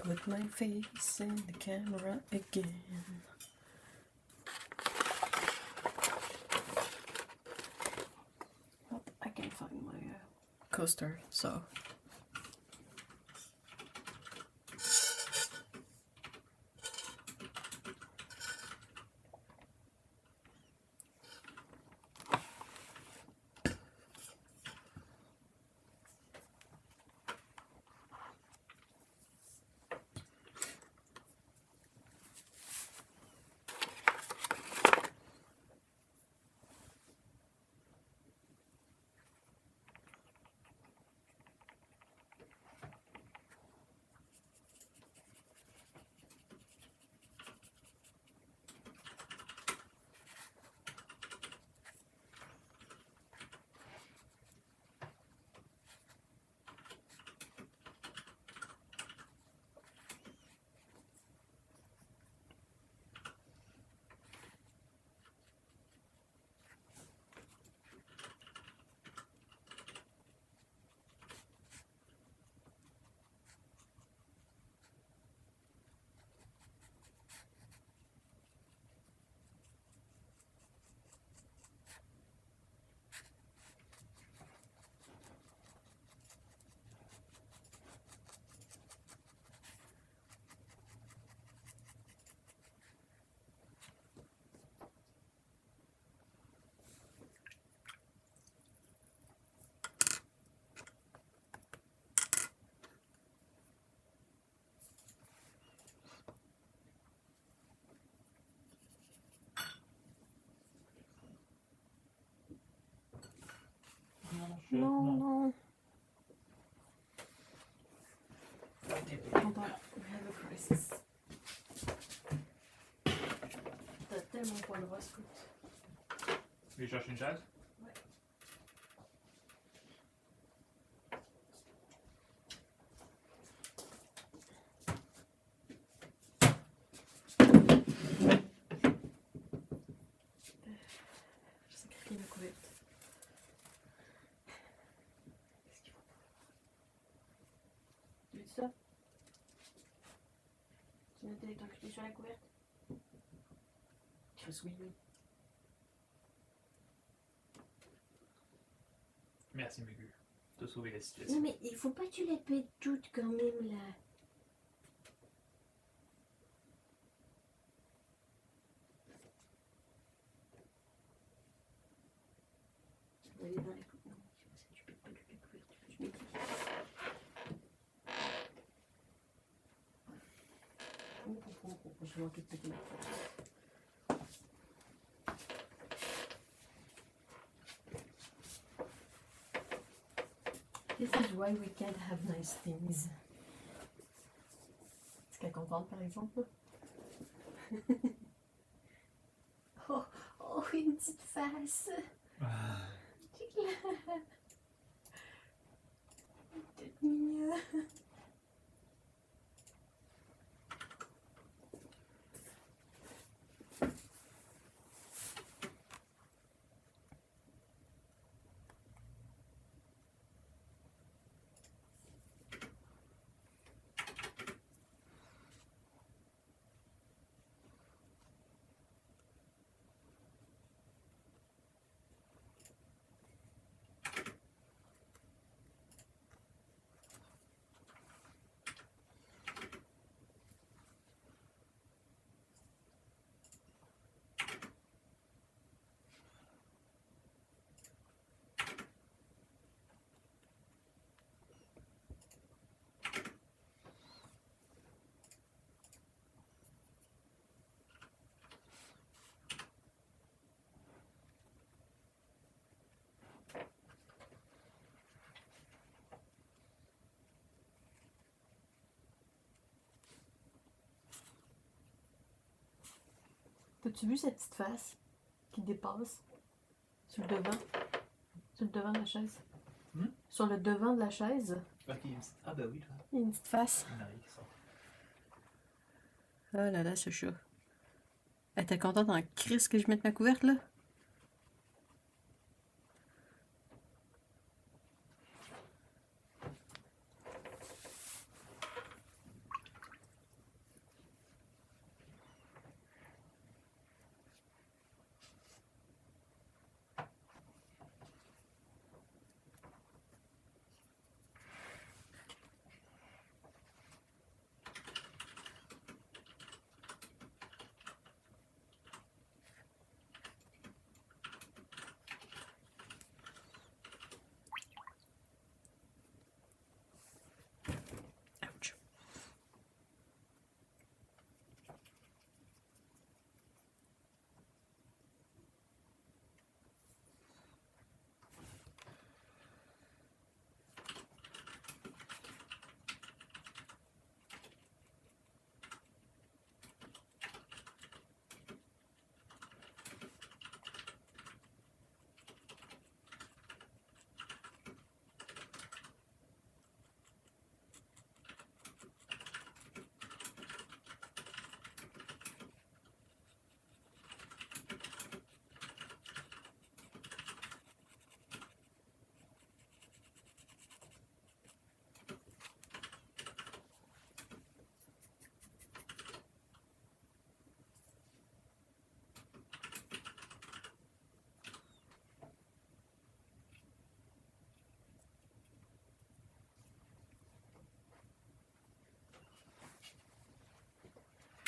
Put my face in the camera again. Oh, I can't find my coaster, so. No. Hold on, we have a crisis. T'as tellement pas le droit, Scoot. Tu veux chercher une chaise? Ouais. Je sacrifie ma couverte. Qu'est-ce qu'il faut? Tu veux ça? Tu veux t'électrocuter sur la couverte? Chris, oui. Merci, Mugu. T'as sauvé la situation. Non, mais il faut pas que tu les pètes toutes quand même là. Tu vas aller dans les coups. Non, tu pètes pas toutes les couvertures. Tu mets je vais manquer de péter ma couverture. This is why we can't have nice things. Est-ce qu'elle est contente par exemple? Oh, une petite face. Toute mignonne. As-tu vu cette petite face qui dépasse sur le devant? Sur le devant de la chaise? Sur le devant de la chaise? Ok, une petite... Ah ben oui, toi. Il y a une petite face. Une oreille qui sort. Oh là là, ce chat. Elle était contente en crise que je mette ma couverte là?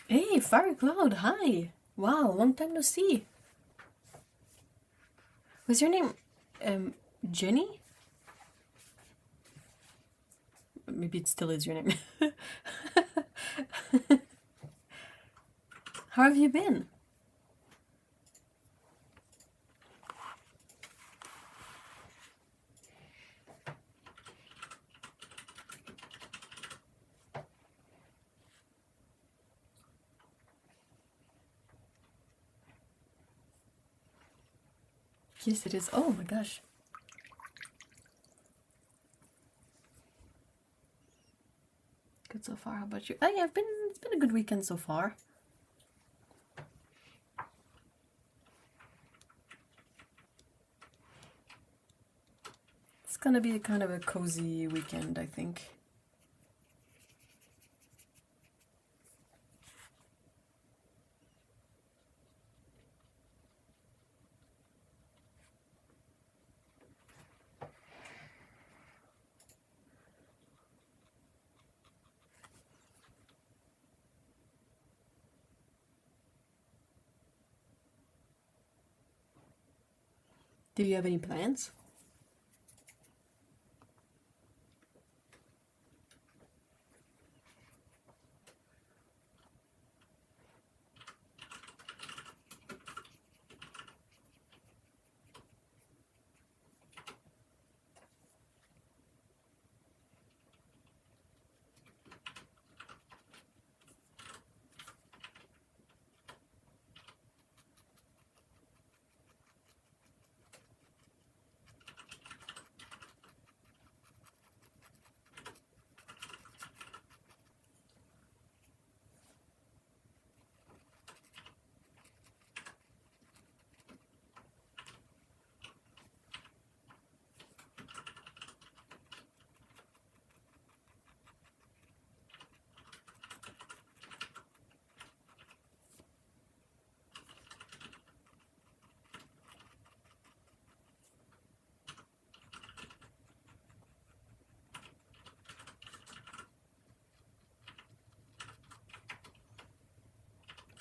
Hey, Fire Cloud, hi! Wow, long time no see. Was your name Jenny? Maybe it still is your name. How have you been? Yes, it is. Oh my gosh. Good so far. How about you? Oh yeah, it's been a good weekend so far. It's gonna be kind of a cozy weekend, I think. Do you have any plans?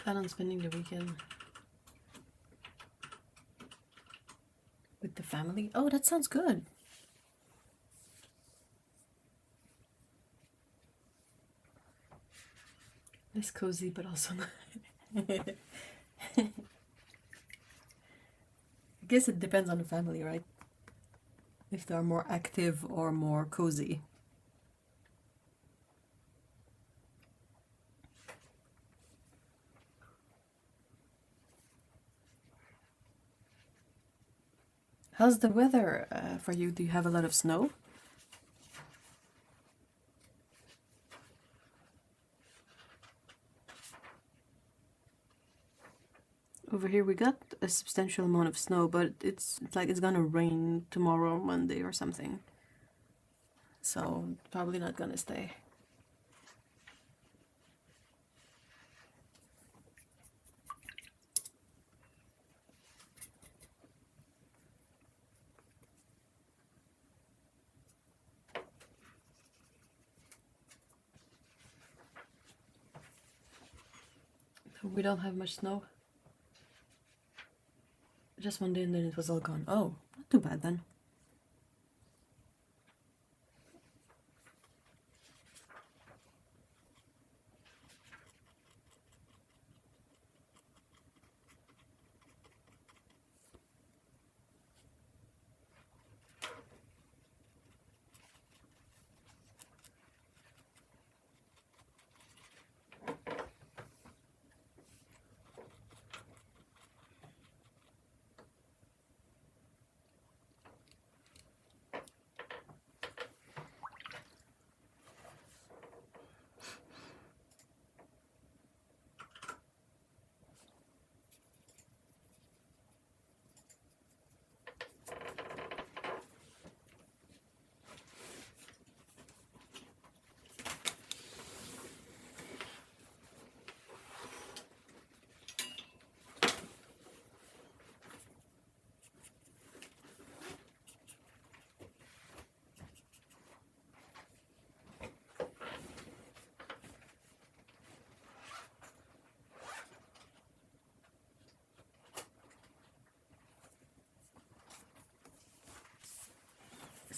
Plan on spending the weekend with the family? Oh, that sounds good. It's cozy, but also I guess it depends on the family, right? If they're more active or more cozy. How's the weather for you? Do you have a lot of snow? Over here we got a substantial amount of snow, but it's like it's gonna rain tomorrow, Monday or something. So probably not gonna stay. We don't have much snow. Just one day and then it was all gone. Oh, not too bad then.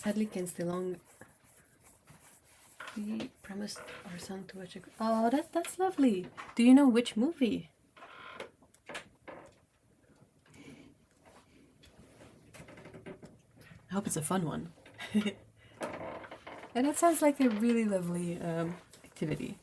Sadly, can't stay long. We promised our son to watch a... Oh, that's lovely. Do you know which movie? I hope it's a fun one. And that sounds like a really lovely activity.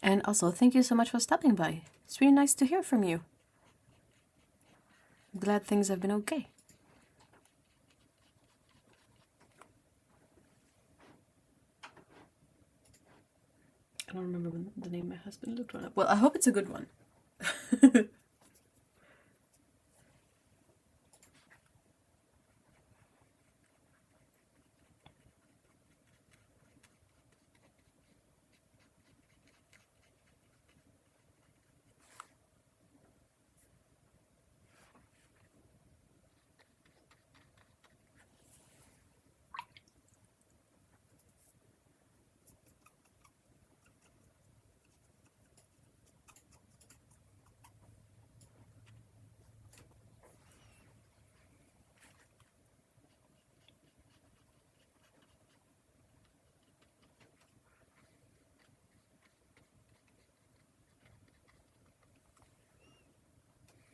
And also, thank you so much for stopping by. It's really nice to hear from you. Glad things have been okay. I don't remember the name my husband looked one up. Well, I hope it's a good one.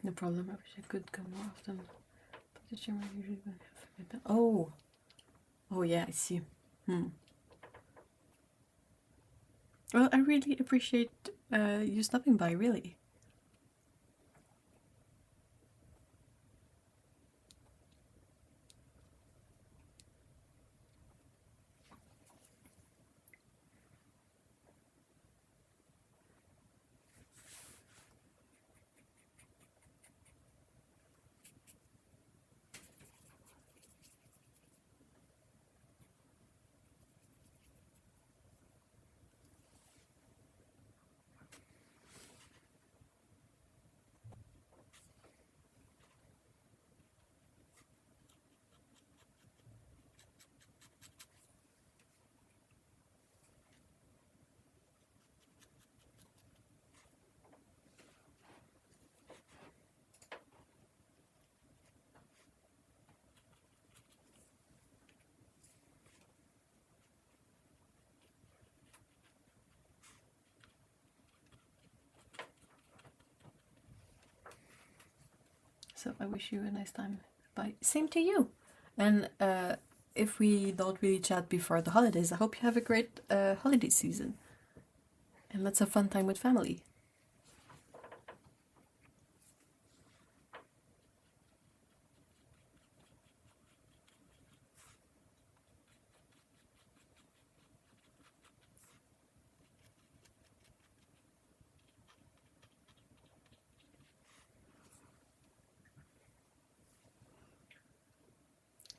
No problem. I wish I could come more often. But the gym I usually don't have that. Oh. Oh yeah, I see. Well, I really appreciate you stopping by, really. So I wish you a nice time. Bye. Same to you. And if we don't really chat before the holidays, I hope you have a great holiday season. And lots of fun time with family.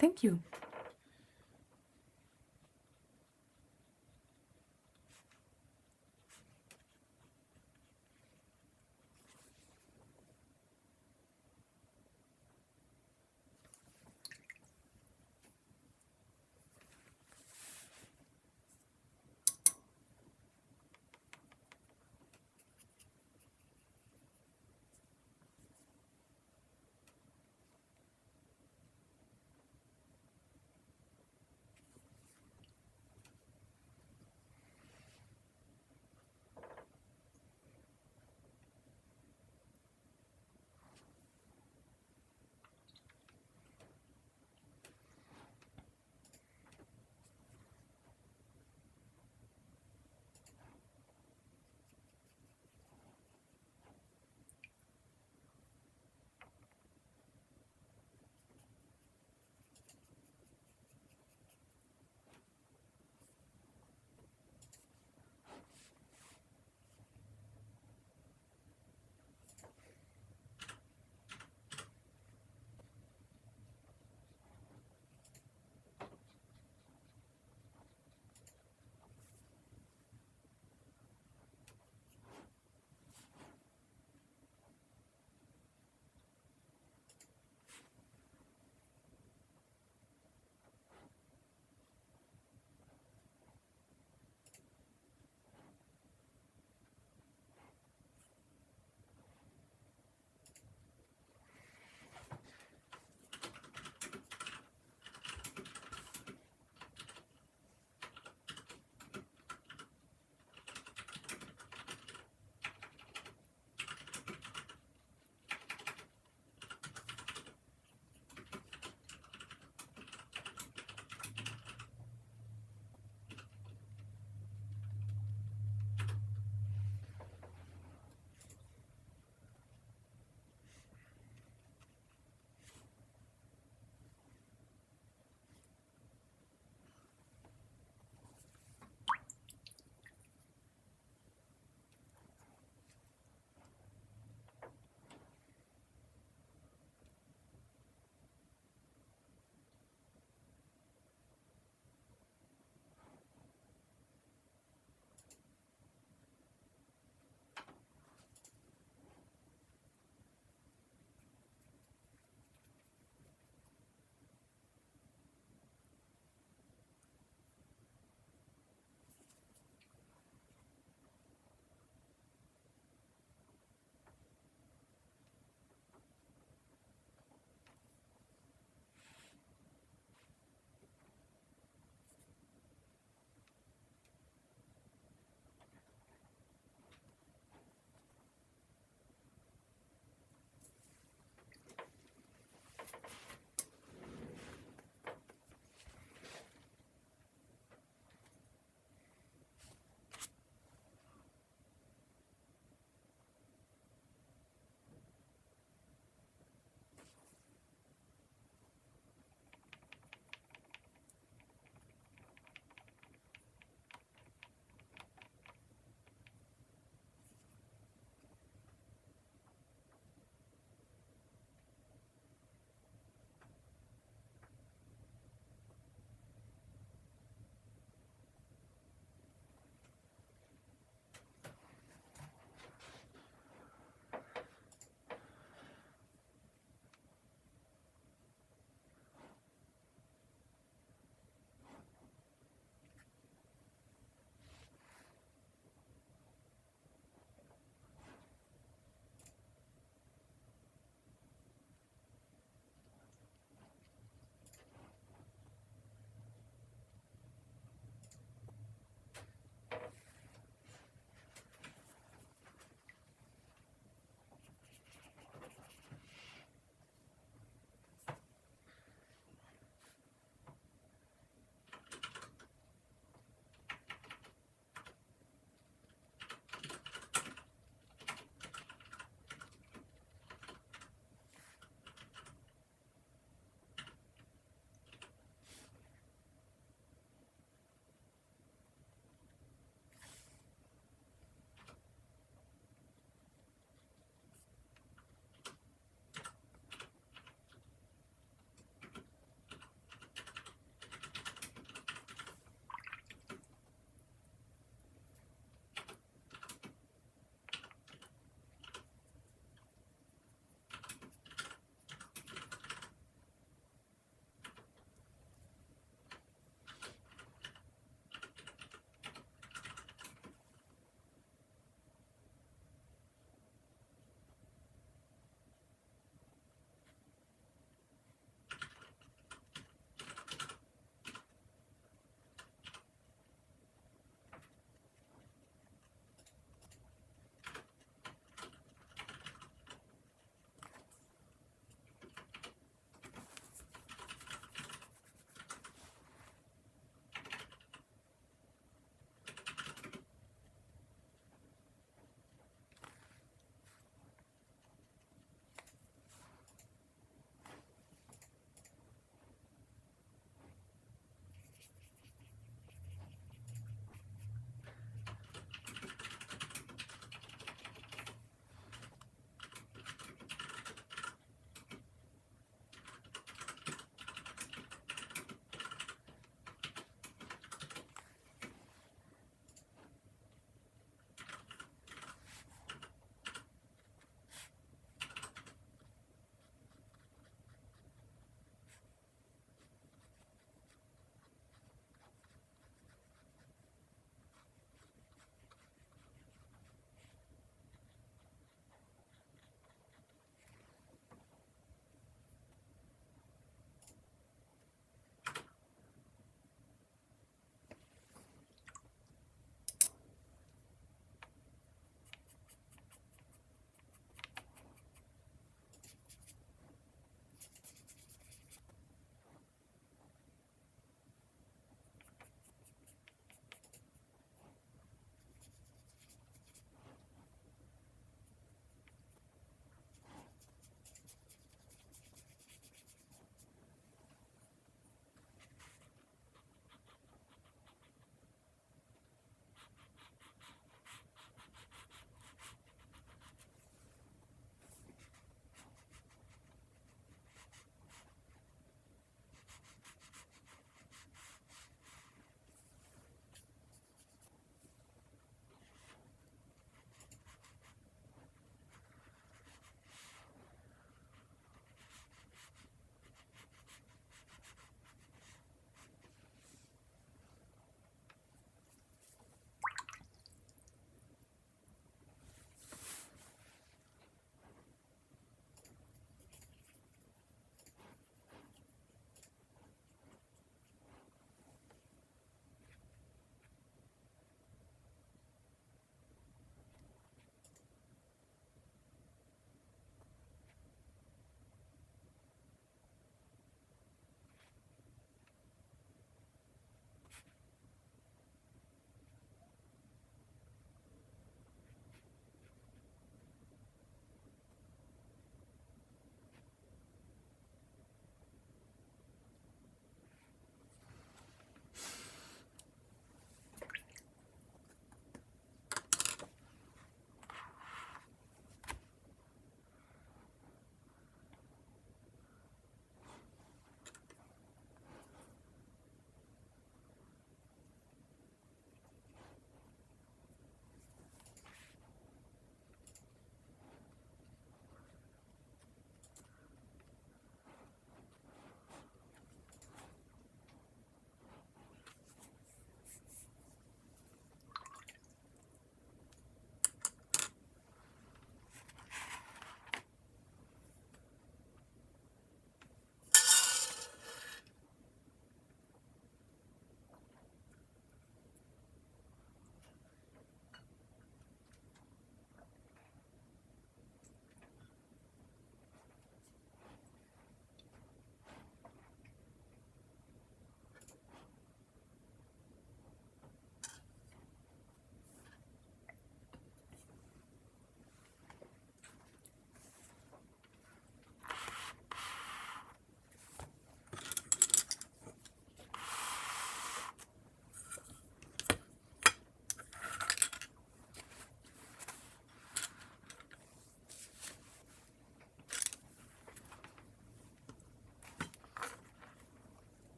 Thank you.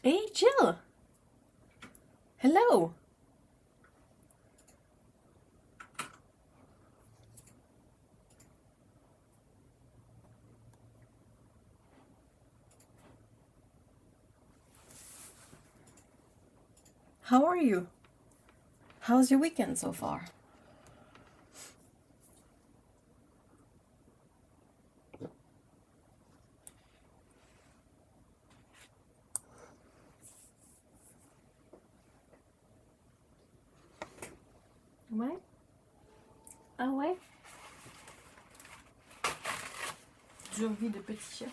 Hey, Jill! Hello! How are you? How's your weekend so far? Ouais. Ah ouais? Dure vie de petit chef.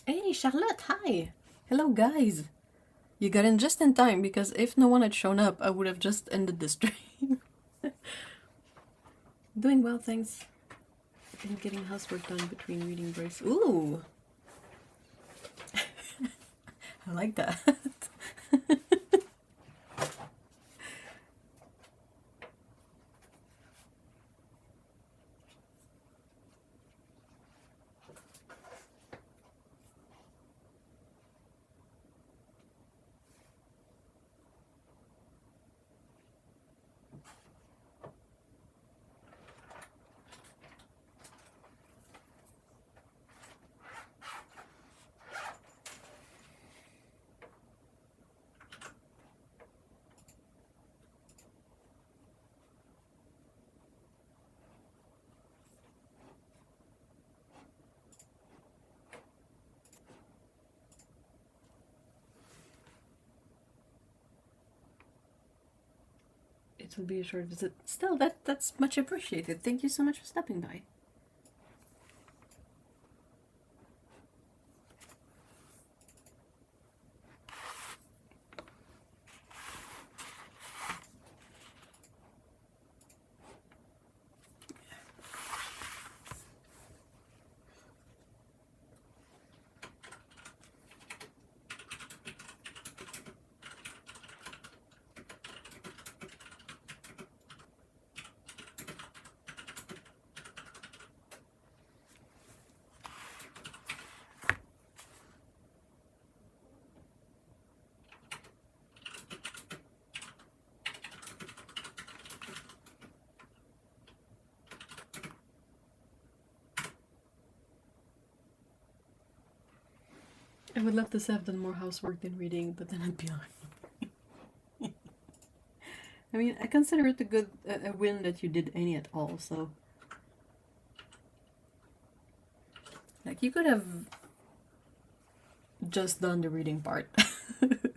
Hey, Charlotte, hi! Hello, guys! You got in just in time, because if no one had shown up, I would have just ended the stream. Doing well, thanks. And getting housework done between reading breaks. Ooh! I like that. It will be a short visit. Still, that's much appreciated. Thank you so much for stopping by. I would love to have done more housework than reading, but then I'd be on. I mean, I consider it a win that you did any at all, so... Like, you could have just done the reading part. Oops.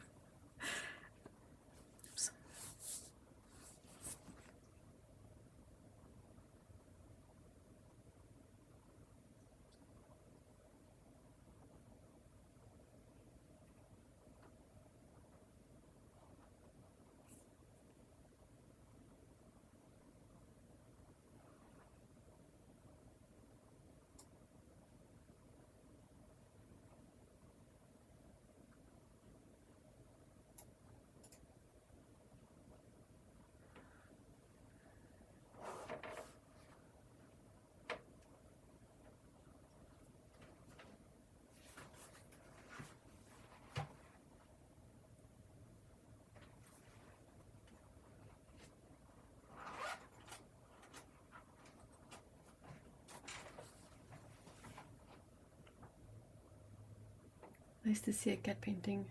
Nice to see a cat painting.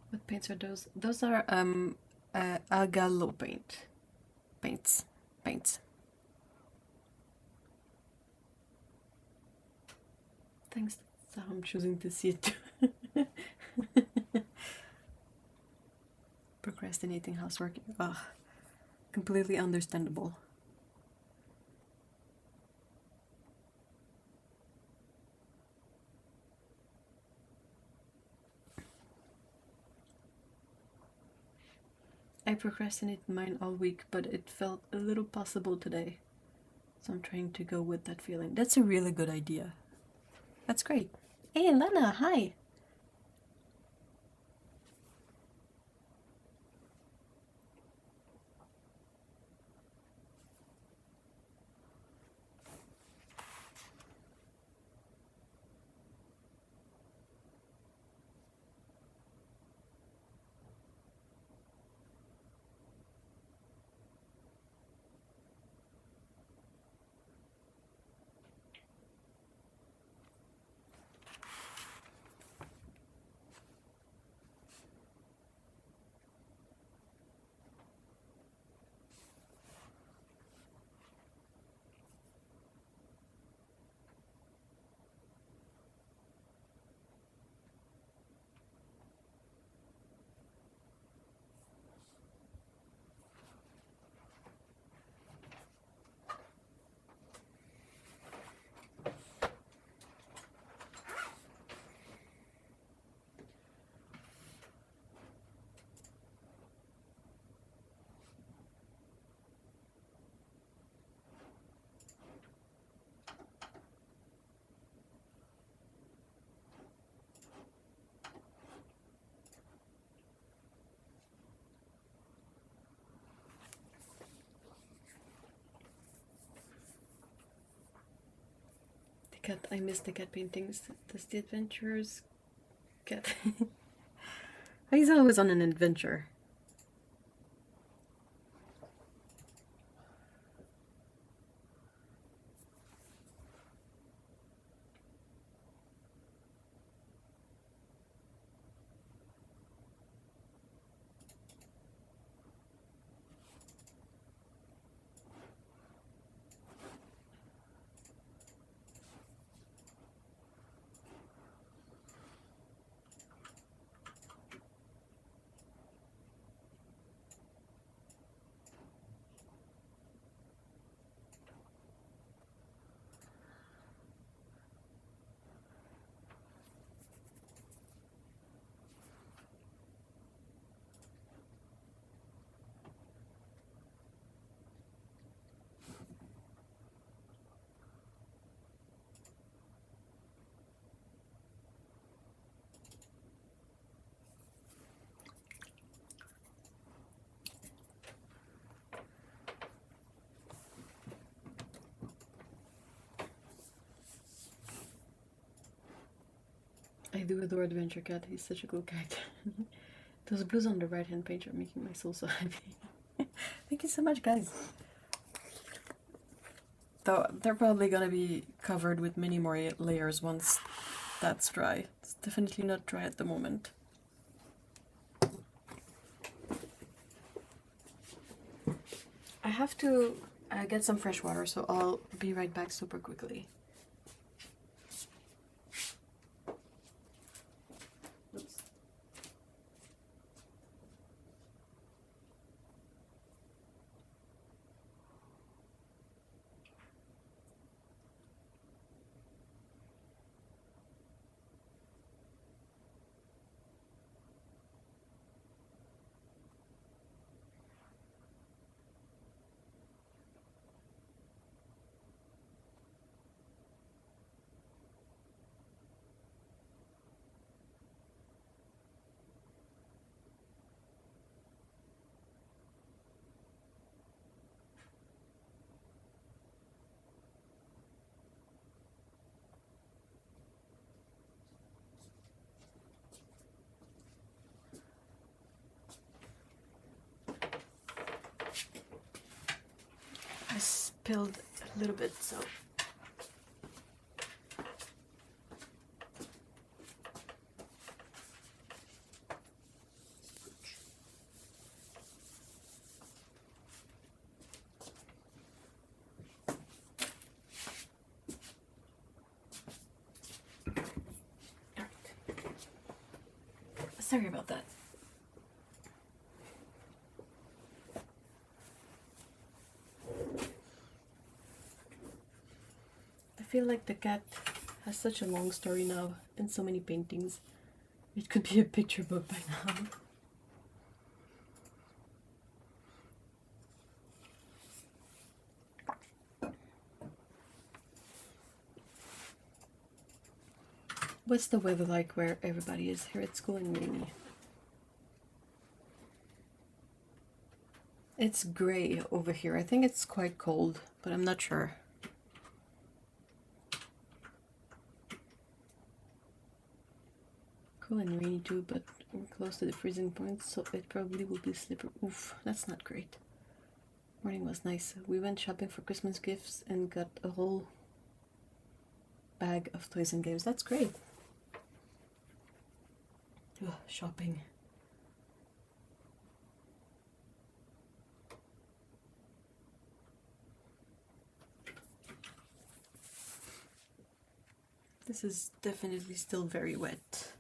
What paints are those? Those are agalo paints. Thanks. That's how I'm choosing to see it. Procrastinating housework. Ugh. Completely understandable. I procrastinated mine all week, but it felt a little possible today. So I'm trying to go with that feeling. That's a really good idea. That's great. Hey, Lena, hi. Cat, I miss the cat paintings. Does the adventurers cat? He's always on an adventure. I do adore Adventure Cat. He's such a cool character. Those blues on the right hand page are making my soul so happy. Thank you so much, guys. Though they're probably gonna be covered with many more layers once that's dry. It's definitely not dry at the moment. I have to get some fresh water, so I'll be right back super quickly. Oops. I spilled a little bit, so sorry about that. I feel like the cat has such a long story now and so many paintings. It could be a picture book by now. What's the weather like where everybody is? Here at school and rainy. It's grey over here. I think it's quite cold, but I'm not sure. Cool and rainy too, but we're close to the freezing point, so it probably will be slippery. Oof, that's not great. Morning was nice. We went shopping for Christmas gifts and got a whole bag of toys and games. That's great. Ugh, shopping. This is definitely still very wet.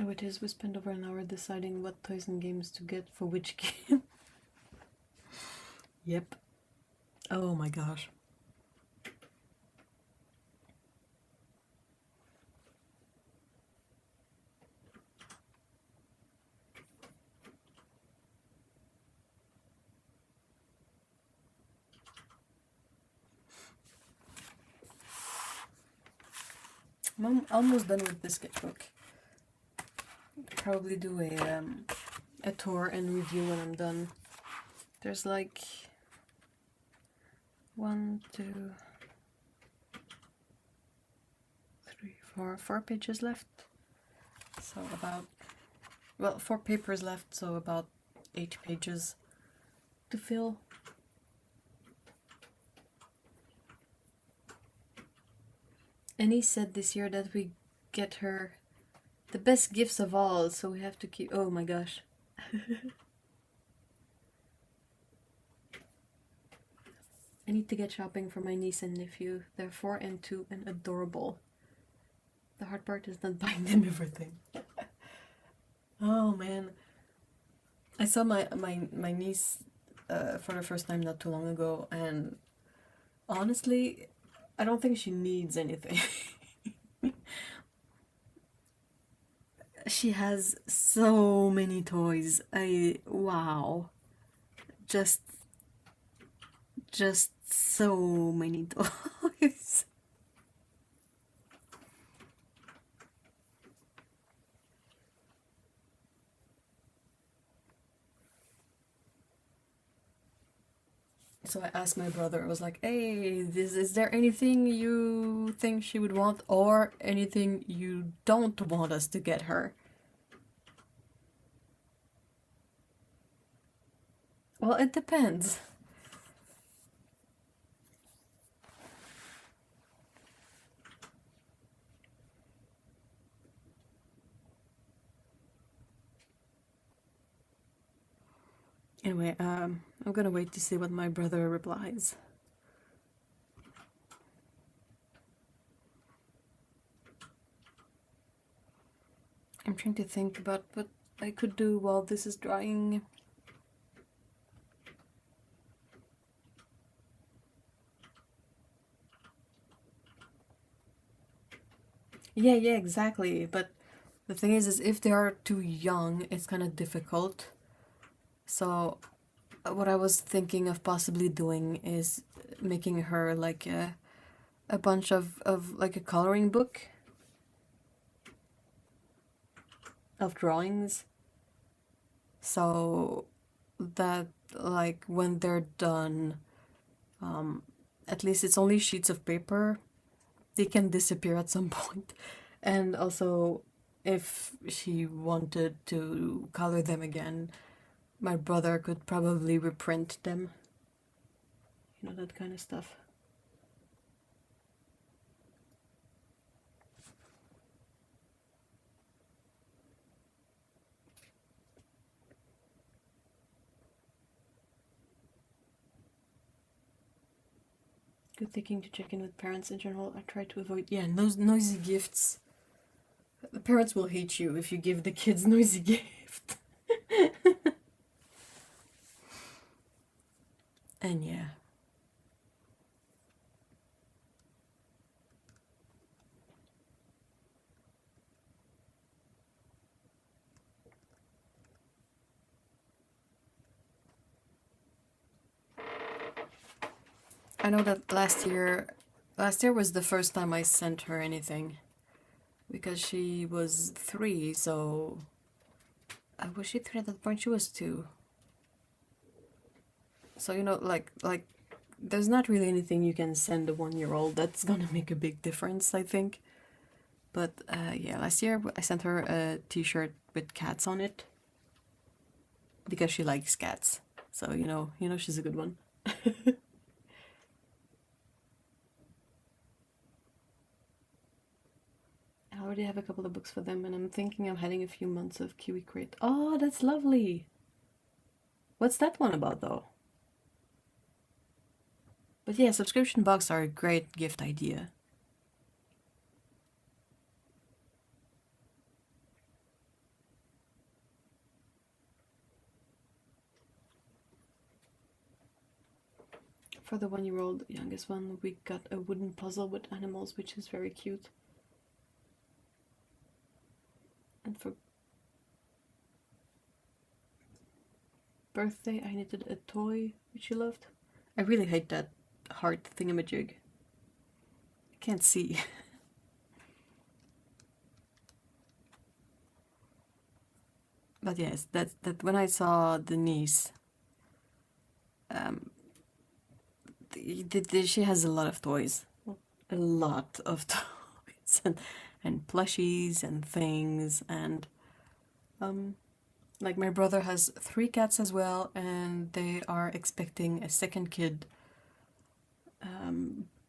Oh, it is. We spent over an hour deciding what toys and games to get for which game. Yep. Oh my gosh. I'm almost done with this sketchbook. Probably do a tour and review when I'm done. There's like 1, 2, 3, 4 pages left. So about, well, 4 papers left, so about 8 pages to fill. Annie said this year that we get her the best gifts of all, so we have to keep... Oh my gosh. I need to get shopping for my niece and nephew. They're 4 and 2 and adorable. The hard part is not buying them everything. Oh man. I saw my niece for the first time not too long ago, and honestly, I don't think she needs anything. She has so many toys. Wow. Just so many toys. So I asked my brother, I was like, hey, is there anything you think she would want or anything you don't want us to get her? Well, it depends. Anyway, I'm gonna wait to see what my brother replies. I'm trying to think about what I could do while this is drying. Yeah, exactly. But the thing is if they are too young, it's kind of difficult. So what I was thinking of possibly doing is making her like a bunch of like a coloring book of drawings, so that like when they're done, at least it's only sheets of paper. They can disappear at some point. And also, if she wanted to color them again, my brother could probably reprint them. You know, that kind of stuff. Good thinking to check in with parents in general. I try to avoid, yeah, noisy gifts. The parents will hate you if you give the kids noisy gift. And yeah. I know that last year was the first time I sent her anything. Because she was 3, so... was she 3 at that point? She was 2. So, you know, like, there's not really anything you can send a 1-year-old that's gonna make a big difference, I think. But, yeah, last year I sent her a t-shirt with cats on it. Because she likes cats. So, you know she's a good one. I already have a couple of books for them, and I'm thinking of having a few months of Kiwi Crate. Oh, that's lovely! What's that one about, though? But yeah, subscription box are a great gift idea. For the 1-year-old youngest one, we got a wooden puzzle with animals, which is very cute. And for birthday, I knitted a toy, which she loved. I really hate that heart thingamajig. I can't see. But yes, that when I saw Denise, she has a lot of toys. A lot of toys. And plushies and things, and like my brother has 3 cats as well, and they are expecting a second kid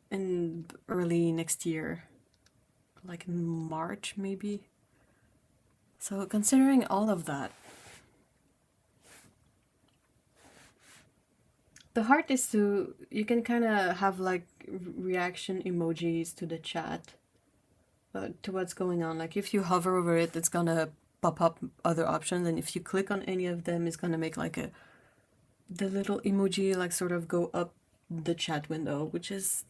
in early next year, like in March maybe. So considering all of that, the heart is you can kind of have like reaction emojis to the chat, to what's going on. Like if you hover over it, it's gonna pop up other options, and if you click on any of them, it's gonna make like the little emoji like sort of go up the chat window, which is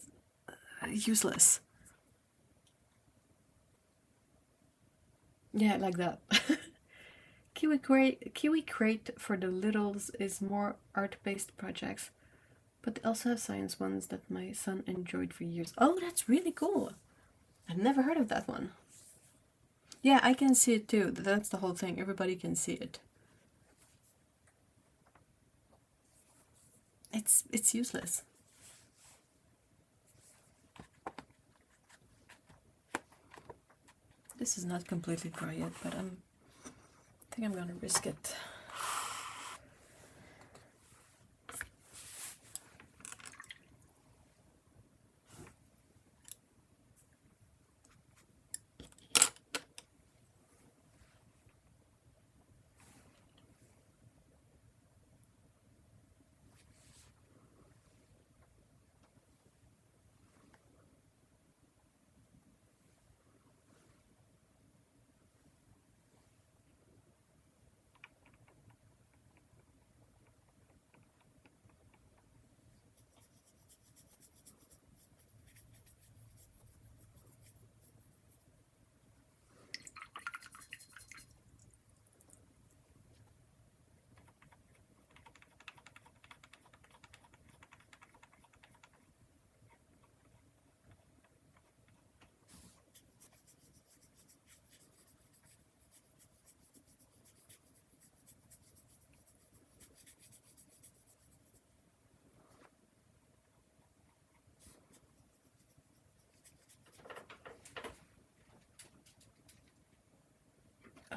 useless. Yeah, like that. Kiwi Crate for the littles is more art-based projects, but they also have science ones that my son enjoyed for years. Oh, that's really cool. I've never heard of that one. Yeah, I can see it too. That's the whole thing. Everybody can see it. It's useless. This is not completely dry yet, but I think I'm gonna risk it.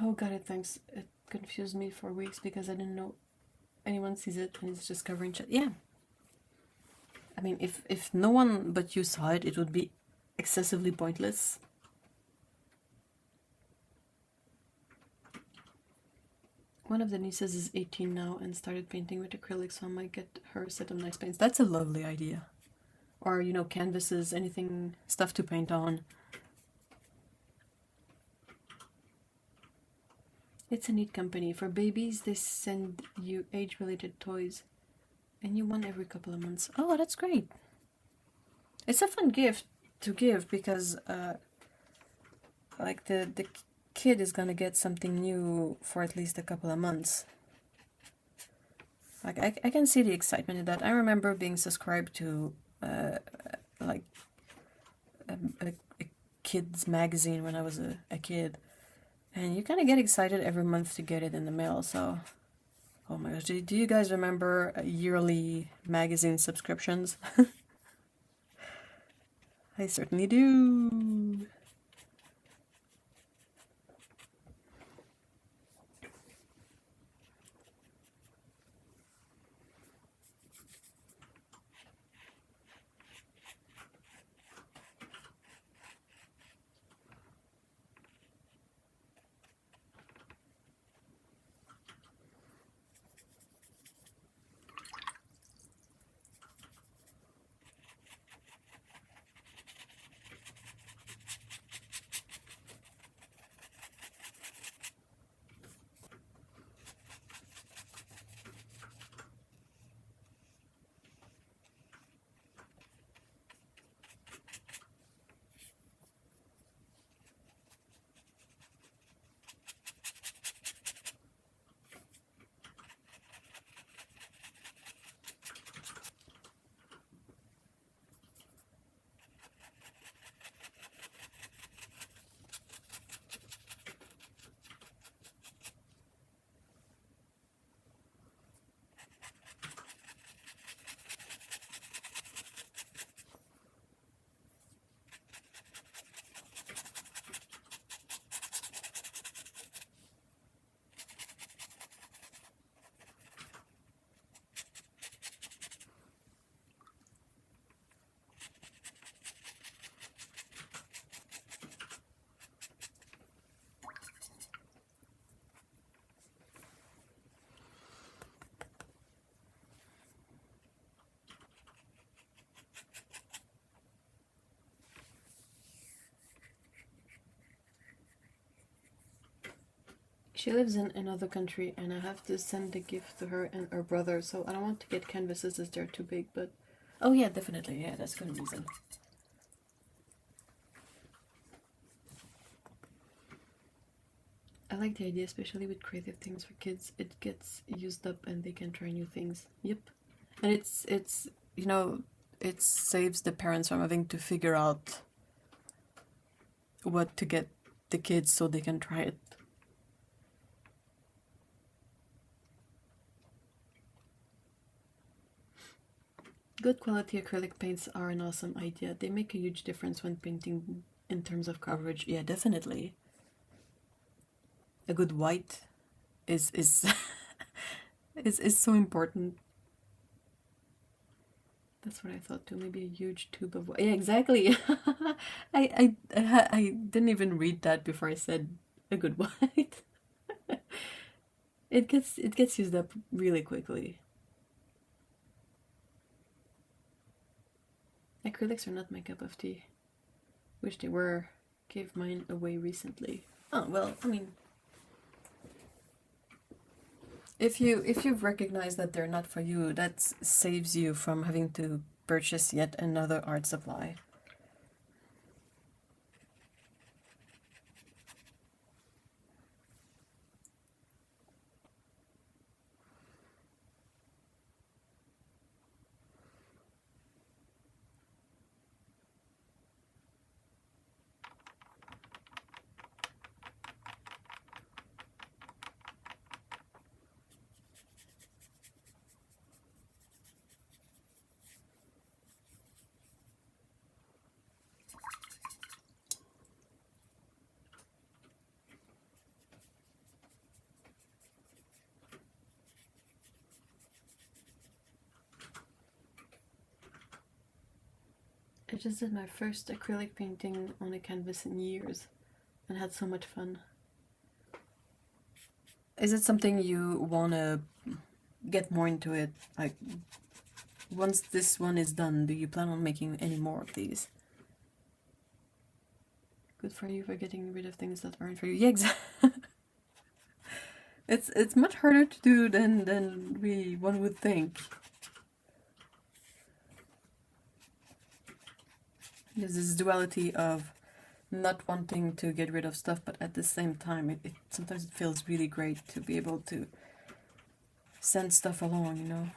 Oh, got it, thanks. It confused me for weeks because I didn't know anyone sees it and it's just covering chat. Yeah. I mean, if no one but you saw it, it would be excessively pointless. One of the nieces is 18 now and started painting with acrylics, so I might get her a set of nice paints. That's a lovely idea. Or, you know, canvases, anything, stuff to paint on. It's a neat company. For babies, they send you age-related toys. A new one every couple of months. Oh, that's great. It's a fun gift to give because, like, the kid is gonna get something new for at least a couple of months. Like, I can see the excitement in that. I remember being subscribed to, like, a kid's magazine when I was a kid. And you kind of get excited every month to get it in the mail, so... Oh my gosh, do you guys remember yearly magazine subscriptions? I certainly do. She lives in another country and I have to send the gift to her and her brother, so I don't want to get canvases as they're too big, but... Oh yeah, definitely, yeah, that's a good reason. I like the idea, especially with creative things for kids. It gets used up and they can try new things. Yep. And it's you know, it saves the parents from having to figure out what to get the kids so they can try it. Good quality acrylic paints are an awesome idea. They make a huge difference when painting in terms of coverage. Yeah, definitely. A good white is is so important. That's what I thought too. Maybe a huge tube of white. Yeah, exactly. I didn't even read that before I said a good white. It gets used up really quickly. Acrylics are not my cup of tea. Wish they were. Gave mine away recently. Oh well, I mean, if you've recognized that they're not for you, that saves you from having to purchase yet another art supply. I just did my first acrylic painting on a canvas in years and had so much fun. Is it something you want to get more into it? Like, once this one is done, do you plan on making any more of these? Good for you for getting rid of things that aren't for you. Yeah, exactly. It's much harder to do than one would think. There's this duality of not wanting to get rid of stuff, but at the same time, it sometimes it feels really great to be able to send stuff along, you know.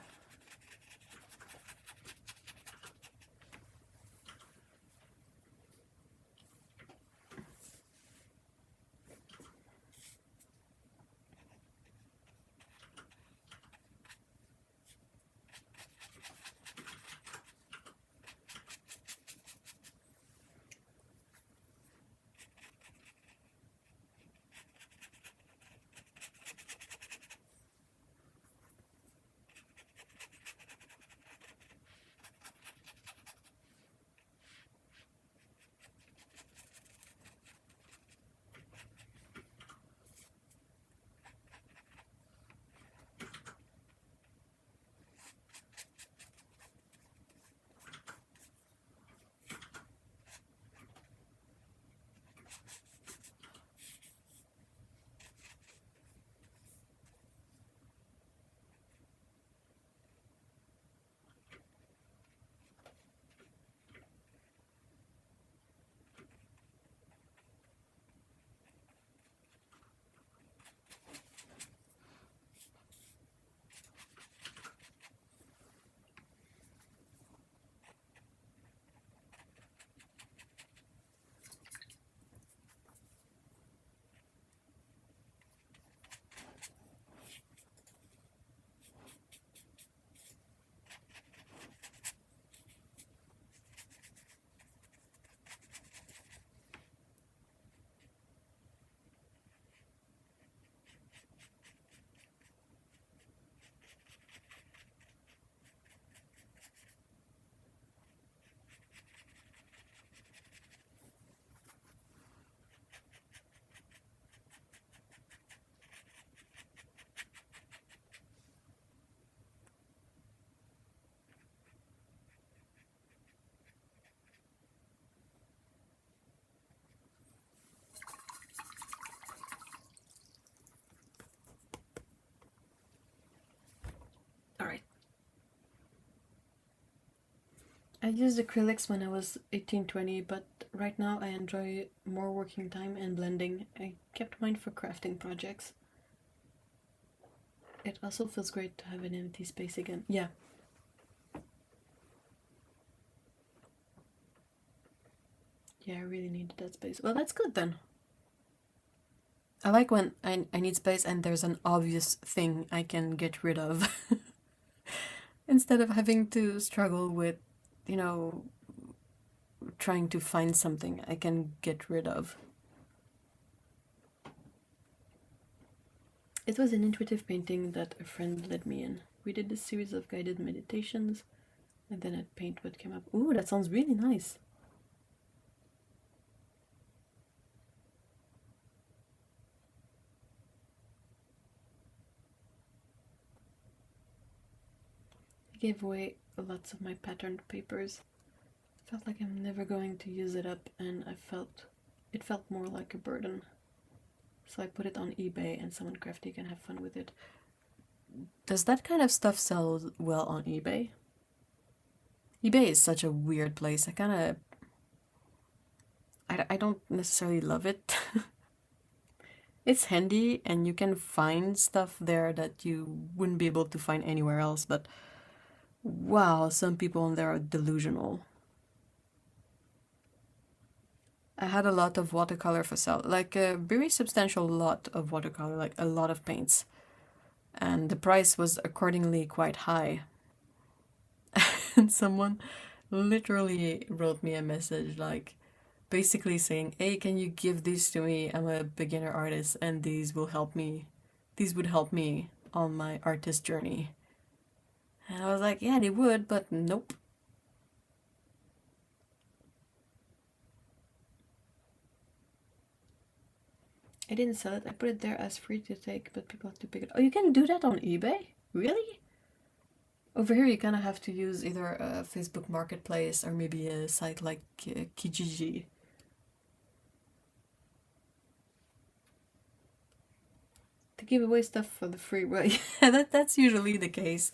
Alright. I used acrylics when I was 18-20, but right now I enjoy more working time and blending. I kept mine for crafting projects. It also feels great to have an empty space again. Yeah. Yeah, I really needed that space. Well, that's good then. I like when I need space and there's an obvious thing I can get rid of. Instead of having to struggle with, you know, trying to find something I can get rid of. It was an intuitive painting that a friend led me in. We did a series of guided meditations, and then I'd paint what came up. Ooh, that sounds really nice. I gave away lots of my patterned papers. Felt like I'm never going to use it up, and it felt more like a burden. So I put it on eBay and someone crafty can have fun with it. Does that kind of stuff sell well on eBay? eBay is such a weird place. I don't necessarily love it. It's handy and you can find stuff there that you wouldn't be able to find anywhere else, but wow, some people on there are delusional. I had a lot of watercolor for sale, like a very substantial lot of watercolor, like a lot of paints. And the price was accordingly quite high. And someone literally wrote me a message, like basically saying, hey, can you give these to me? I'm a beginner artist and these would help me on my artist journey. And I was like, yeah, they would, but nope. I didn't sell it. I put it there as free to take, but people have to pick it. Oh, you can do that on eBay? Really? Over here, you kind of have to use either a Facebook Marketplace or maybe a site like Kijiji. to give away stuff for the free. Well, yeah, that's usually the case.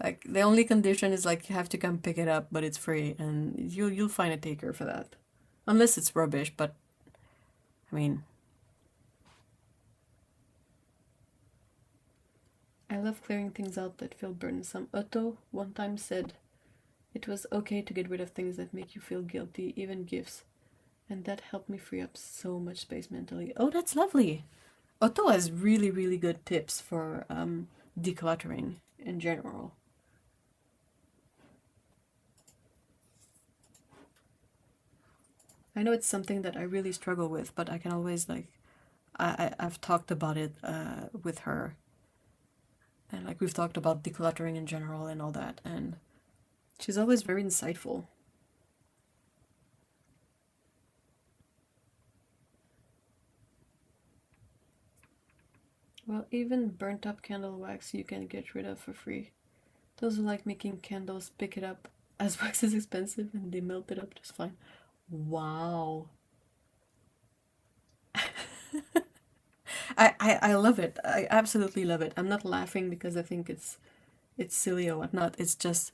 Like the only condition is like you have to come pick it up, but it's free, and you'll find a taker for that, unless it's rubbish. But I mean, I love clearing things out that feel burdensome. Otto one time said it was okay to get rid of things that make you feel guilty, even gifts, and that helped me free up so much space mentally. Oh, that's lovely. Otto has really, really good tips for decluttering in general. I know it's something that I really struggle with, but I can always like, I've talked about it with her, and like we've talked about decluttering in general and all that, and she's always very insightful. Well, even burnt up candle wax you can get rid of for free. Those who like making candles pick it up, as wax is expensive and they melt it up just fine. Wow. I love it. I absolutely love it. I'm not laughing because I think it's silly or whatnot. It's just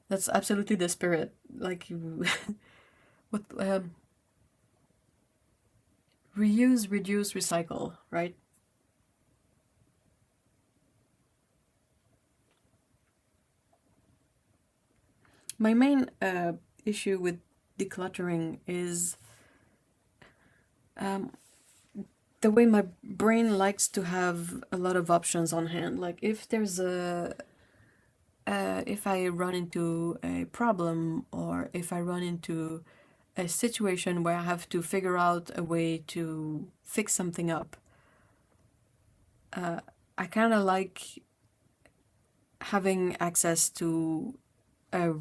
that's absolutely the spirit. Like you, what reuse, reduce, recycle, right? My main issue with decluttering is the way my brain likes to have a lot of options on hand. Like if there's if I run into a problem or if I run into a situation where I have to figure out a way to fix something up, I kind of like having access to a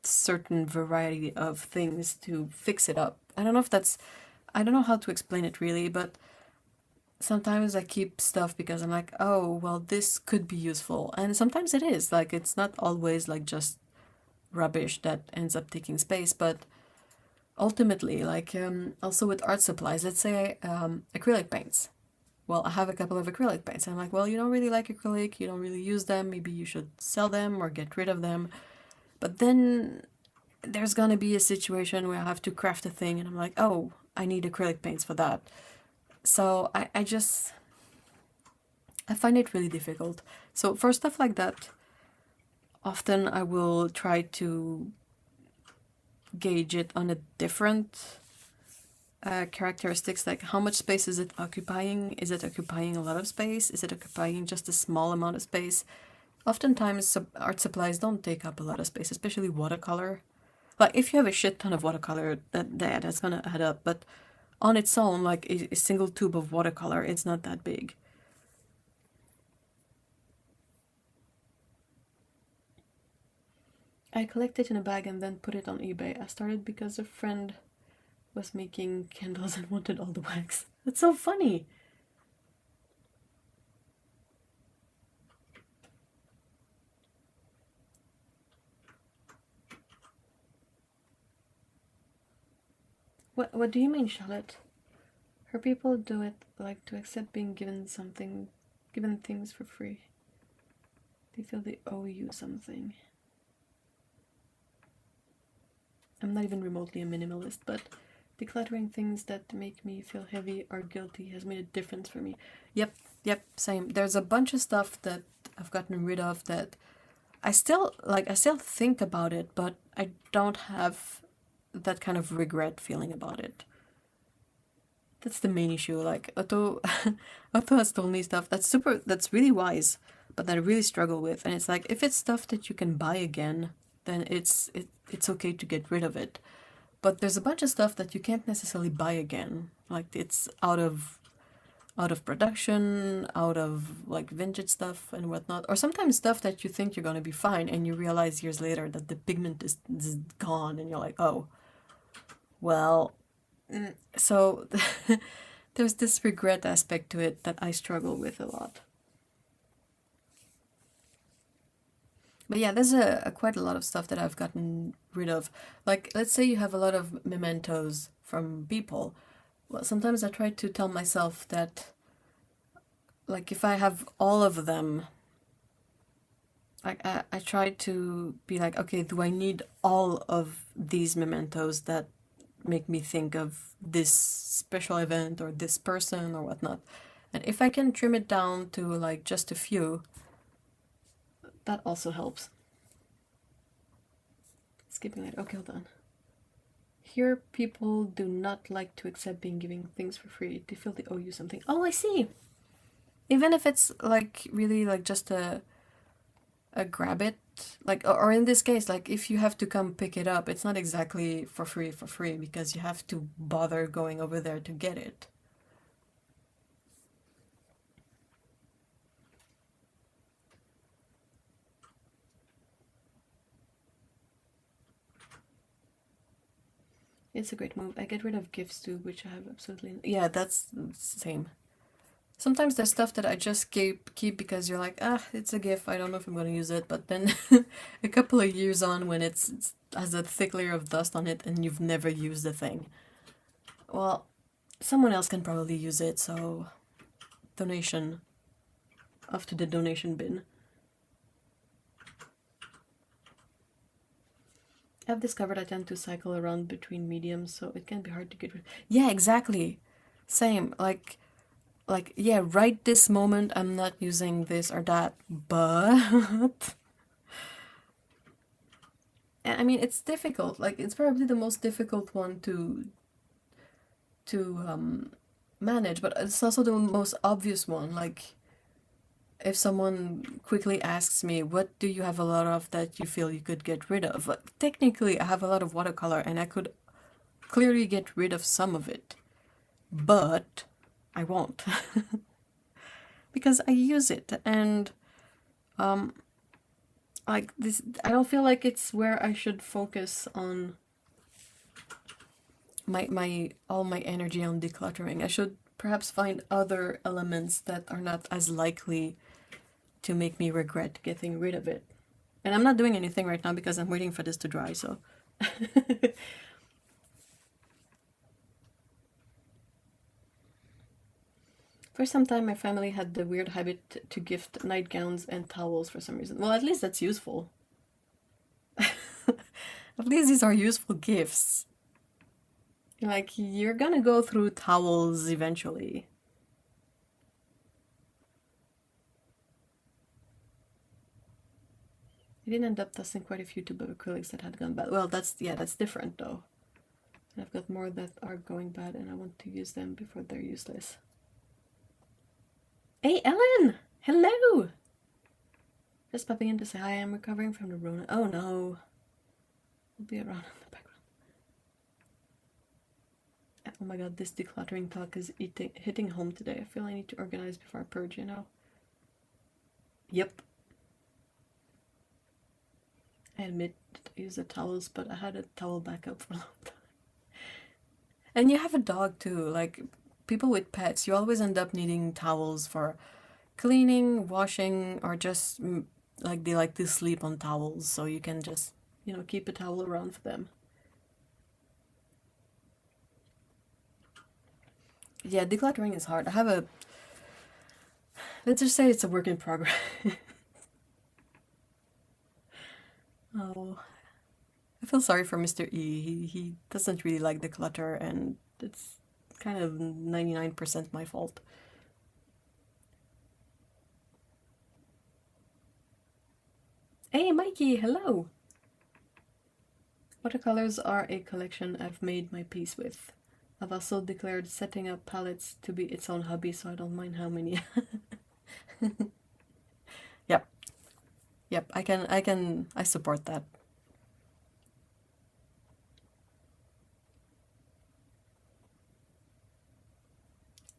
certain variety of things to fix it up. I don't know how to explain it really, but sometimes I keep stuff because I'm like, oh, well, this could be useful. And sometimes it is. Like, it's not always like just rubbish that ends up taking space, but ultimately, like, also with art supplies, let's say acrylic paints. Well, I have a couple of acrylic paints. And I'm like, well, you don't really like acrylic, you don't really use them, maybe you should sell them or get rid of them. But then there's gonna be a situation where I have to craft a thing, and I'm like, oh, I need acrylic paints for that. So I find it really difficult. So for stuff like that, often I will try to gauge it on a different characteristics, like how much space is it occupying? Is it occupying a lot of space? Is it occupying just a small amount of space? Oftentimes art supplies don't take up a lot of space, especially watercolor. Like if you have a shit ton of watercolor, that's gonna add up, but on its own, like a single tube of watercolor, it's not that big. I collect it in a bag and then put it on eBay. I started because a friend was making candles and wanted all the wax. That's so funny. What do you mean, Charlotte? Her people do it like to accept being given things for free. They feel they owe you something. I'm not even remotely a minimalist, but decluttering things that make me feel heavy or guilty has made a difference for me. Yep, same. There's a bunch of stuff that I've gotten rid of that I still think about it, but I don't have that kind of regret feeling about it. That's the main issue. Like Otto has told me stuff that's really wise, but that I really struggle with. And it's like if it's stuff that you can buy again, then it's okay to get rid of it. But there's a bunch of stuff that you can't necessarily buy again. Like it's out of production, out of like vintage stuff and whatnot. Or sometimes stuff that you think you're gonna be fine and you realize years later that the pigment is gone and you're like, oh, well, so there's this regret aspect to it that I struggle with a lot. But yeah, there's quite a lot of stuff that I've gotten rid of. Like, let's say you have a lot of mementos from people. Well, sometimes I try to tell myself that like if I have all of them, like I try to be like, okay, do I need all of these mementos that make me think of this special event or this person or whatnot? And if I can trim it down to like just a few, that also helps. Skipping it. Okay, hold on. Here, people do not like to accept being given things for free. They feel they owe you something. Oh, I see. Even if it's like really like just a grab it, like, or in this case, like if you have to come pick it up, it's not exactly for free because you have to bother going over there to get it. It's a great move. I get rid of gifts too, which I have absolutely... Yeah, that's the same. Sometimes there's stuff that I just keep because you're like, ah, it's a gift, I don't know if I'm going to use it, but then a couple of years on when it has a thick layer of dust on it and you've never used the thing. Well, someone else can probably use it, so donation. Off to the donation bin. I've discovered I tend to cycle around between mediums, so it can be hard to get rid. Yeah, exactly. Same. Like, yeah, right this moment I'm not using this or that, but I mean, it's difficult. Like, it's probably the most difficult one to manage, but it's also the most obvious one. Like, if someone quickly asks me, what do you have a lot of that you feel you could get rid of? Like, technically, I have a lot of watercolor and I could clearly get rid of some of it, but I won't. Because I use it, and like this, I don't feel like it's where I should focus on all my energy on decluttering. I should perhaps find other elements that are not as likely to make me regret getting rid of it. And I'm not doing anything right now because I'm waiting for this to dry, so... For some time, my family had the weird habit to gift nightgowns and towels for some reason. Well, at least that's useful. At least these are useful gifts. Like, you're gonna go through towels eventually. I did end up testing quite a few tube of acrylics that had gone bad. Well, that's different though. And I've got more that are going bad and I want to use them before they're useless. Hey, Ellen! Hello! Just popping in to say hi. I'm recovering from the Rona. Oh no. We'll be around in the background. Oh my god, this decluttering talk is hitting home today. I feel I need to organize before I purge, you know? Yep. I admit I use the towels, but I had a towel backup for a long time. And you have a dog too, like people with pets, you always end up needing towels for cleaning, washing, or just like they like to sleep on towels, so you can just, you know, keep a towel around for them. Yeah, decluttering is hard. I have a, let's just say it's a work in progress. Oh, I feel sorry for Mr. E. He doesn't really like the clutter, and it's kind of 99% my fault. Hey, Mikey, hello! Watercolors are a collection I've made my peace with. I've also declared setting up palettes to be its own hobby, so I don't mind how many. Yep. Yep, I support that.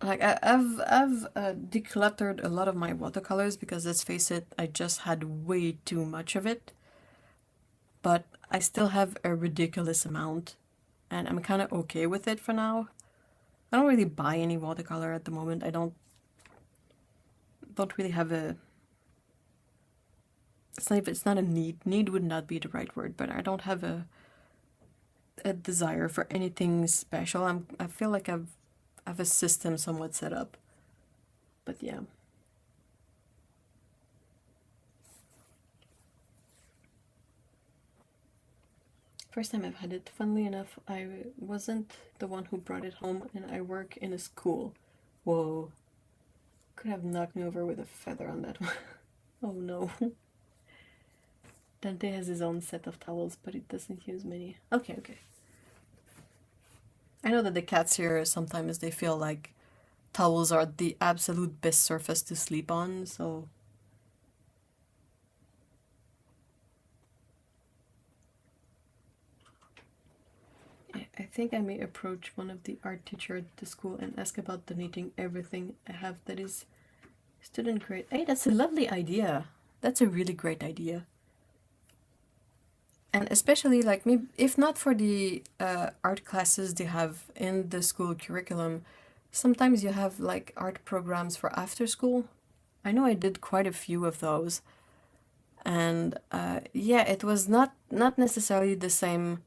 Like I've decluttered a lot of my watercolors because let's face it, I just had way too much of it. But I still have a ridiculous amount, and I'm kind of okay with it for now. I don't really buy any watercolor at the moment. I don't really have a... It's not a need. Need would not be the right word, but I don't have a desire for anything special. I feel like I have a system somewhat set up. But yeah. First time I've had it. Funnily enough, I wasn't the one who brought it home, and I work in a school. Whoa. Could have knocked me over with a feather on that one. Oh no. Dante has his own set of towels, but it doesn't use many. Okay, okay. I know that the cats here, sometimes they feel like towels are the absolute best surface to sleep on, so... I think I may approach one of the art teacher at the school and ask about donating everything I have that is student grade. Hey, that's a lovely idea. That's a really great idea. And especially like me, if not for the art classes they have in the school curriculum, sometimes you have like art programs for after school. I know I did quite a few of those. And yeah, it was not necessarily the same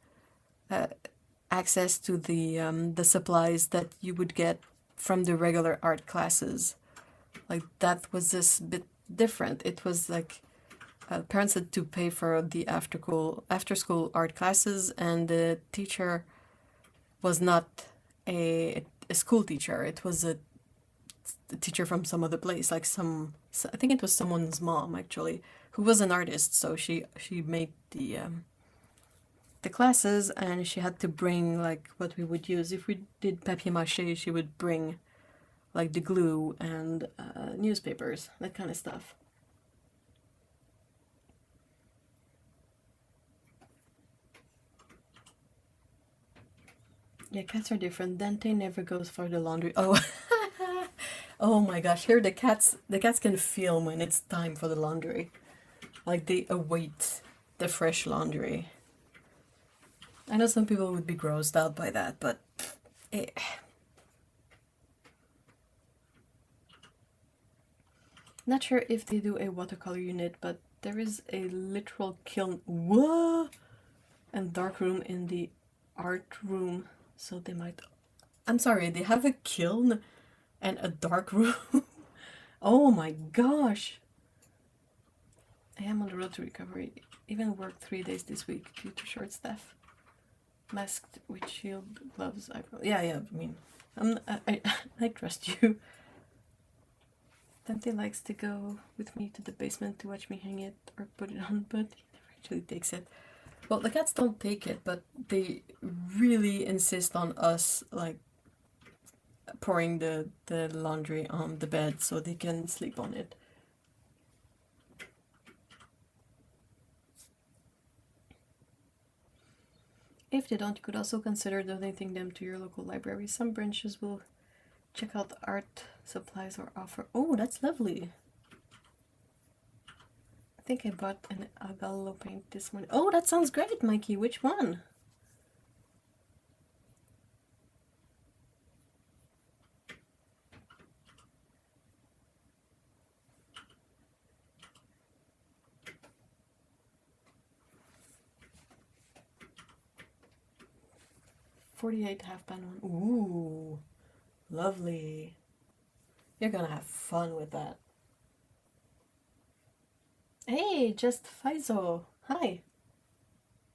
access to the supplies that you would get from the regular art classes. Like that was this bit different. It was like parents had to pay for the after school art classes, and the teacher was not a school teacher. It was a teacher from some other place, like I think it was someone's mom actually, who was an artist. So she made the classes, and she had to bring like what we would use if we did papier mâché. She would bring like the glue and newspapers, that kind of stuff. Yeah, cats are different. Dante never goes for the laundry. Oh, oh my gosh! Here the cats can feel when it's time for the laundry. Like they await the fresh laundry. I know some people would be grossed out by that, but not sure if they do a watercolor unit, but there is a literal kiln. Whoa! And dark room in the art room. So they might... I'm sorry, they have a kiln and a dark room? Oh my gosh! I am on the road to recovery. Even worked 3 days this week due to short staff. Masked with shield, gloves, yeah, I mean, I trust you. Dante likes to go with me to the basement to watch me hang it or put it on, but he never actually takes it. Well, the cats don't take it, but they really insist on us, like, pouring the laundry on the bed so they can sleep on it. If they don't, you could also consider donating them to your local library. Some branches will check out art supplies or offer... Oh, that's lovely! I think I bought an Agallo paint this morning. Oh, that sounds great, Mikey. Which one? $48 half-pound one. Ooh, lovely. You're gonna have fun with that. Hey, just Faizo. Hi.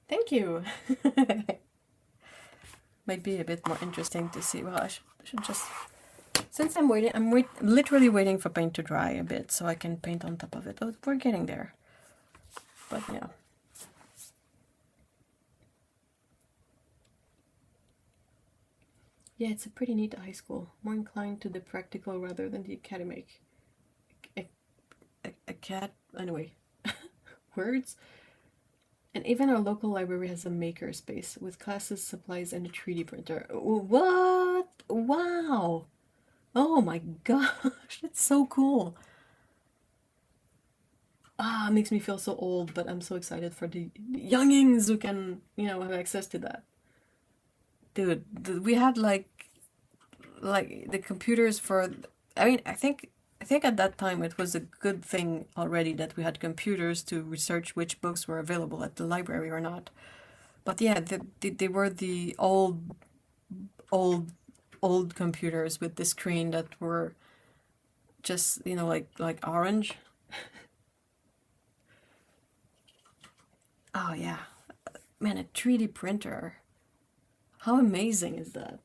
Thank you. Might be a bit more interesting to see. Well, I should just... Since I'm waiting, literally waiting for paint to dry a bit so I can paint on top of it. Oh, we're getting there. But yeah. Yeah, it's a pretty neat high school. More inclined to the practical rather than the academic. A cat... Anyway. Words. And even our local library has a maker space with classes, supplies, and a 3D printer. What? Wow! Oh my gosh, that's so cool. Ah, it makes me feel so old, but I'm so excited for the youngings who can, have access to that. Dude, we had like the computers for... I mean, I think at that time it was a good thing already that we had computers to research which books were available at the library or not. But yeah, they were the old computers with the screen that were just, like orange. Oh yeah. Man, a 3D printer. How amazing is that?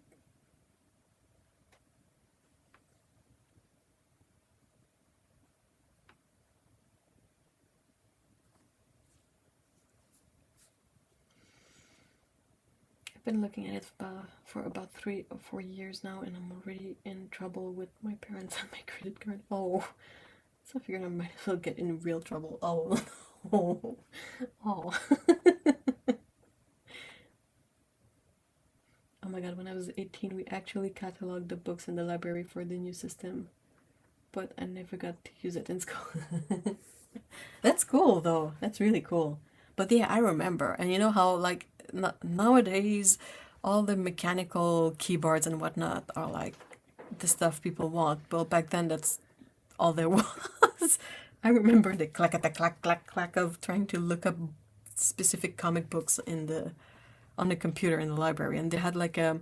I've been looking at it for about 3 or 4 years now, and I'm already in trouble with my parents and my credit card. Oh, so I figured I might as well get in real trouble. Oh, oh, oh. Oh my god, when I was 18, we actually cataloged the books in the library for the new system, but I never got to use it in school. That's cool, though. That's really cool. But yeah, I remember. And you know how, like, nowadays, all the mechanical keyboards and whatnot are like the stuff people want. Well, back then, that's all there was. I remember the clack clack clack clack of trying to look up specific comic books on the computer in the library, and they had like I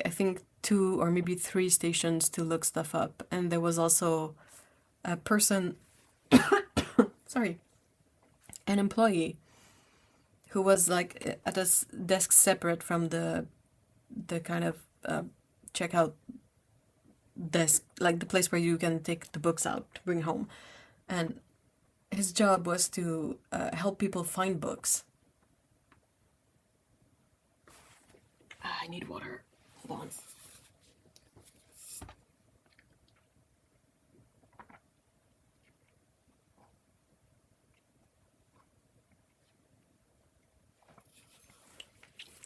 think 2 or maybe 3 stations to look stuff up, and there was also a person, sorry, an employee who was like at a desk separate from the kind of checkout desk, like the place where you can take the books out to bring home, and his job was to help people find books. I need water. Hold on.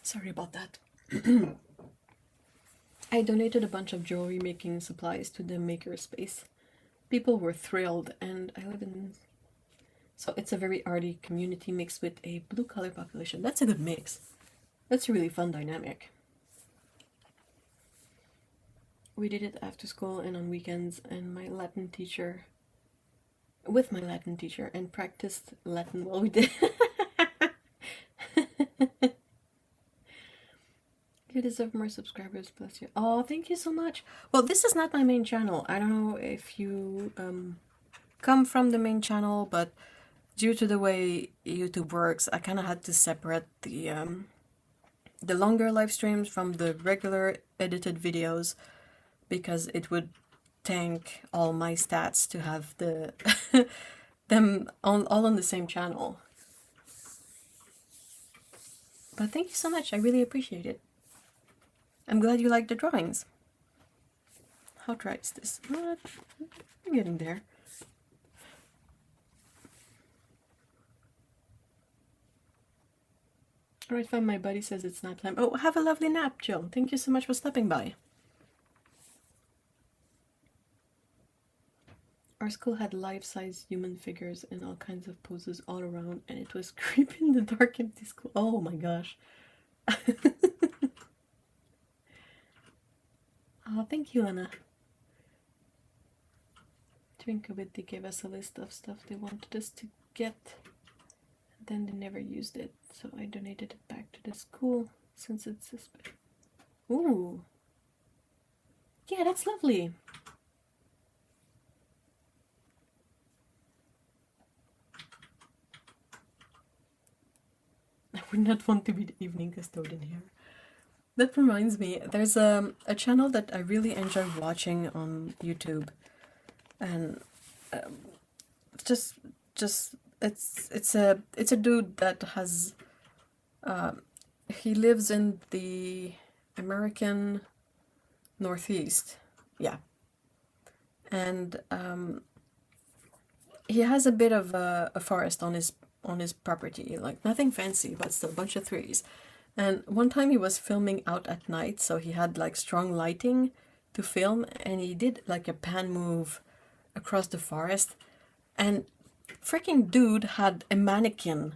Sorry about that. I donated a bunch of jewelry making supplies to the makerspace. People were thrilled, and I live in... So it's a very arty community mixed with a blue-collar population. That's a good mix. That's a really fun dynamic. We did it after school and on weekends, and with my Latin teacher, and practiced Latin while we did. You deserve more subscribers, bless you. Oh, thank you so much. Well, this is not my main channel. I don't know if you come from the main channel, but due to the way YouTube works, I kind of had to separate the longer live streams from the regular edited videos, because it would tank all my stats to have them all on the same channel. But thank you so much. I really appreciate it. I'm glad you like the drawings. How dry is this? I'm getting there. Alright, fine, my buddy says it's nap time. Oh, have a lovely nap, Jill. Thank you so much for stopping by. Our school had life-size human figures in all kinds of poses all around, and it was creepy in the dark empty school. Oh my gosh. Oh, thank you, Anna. During COVID, they gave us a list of stuff they wanted us to get. Then they never used it, so I donated it back to the school since it's suspect. Ooh. Yeah, that's lovely. I would not want to be the evening custodian here. That reminds me, there's a channel that I really enjoy watching on YouTube, and it's a dude that has he lives in the American Northeast, yeah, and he has a bit of a forest on his property, like nothing fancy, but still a bunch of trees. And one time he was filming out at night, so he had like strong lighting to film, and he did like a pan move across the forest, and freaking dude had a mannequin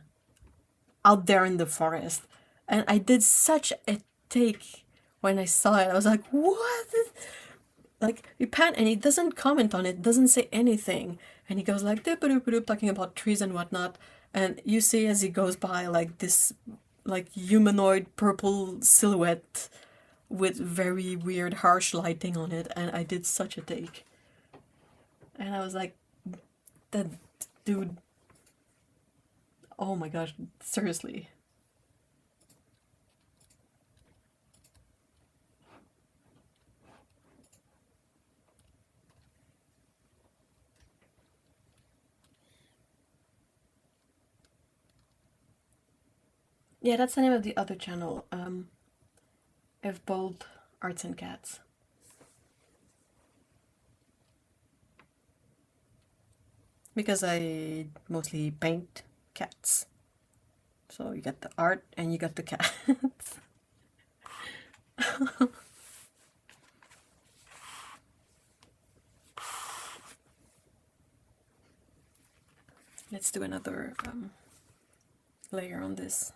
out there in the forest, and I did such a take when I saw it. I was like, what? Like, you pan, and he doesn't comment on it, doesn't say anything, and he goes like doop-a-doop-a-doop, talking about trees and whatnot, and you see as he goes by like this like humanoid purple silhouette with very weird harsh lighting on it, and I did such a take, and I was like, that dude, Oh my gosh, seriously. Yeah, that's the name of the other channel. If Bold Arts and Cats. Because I mostly paint cats. So you get the art and you got the cats. Let's do another layer on this.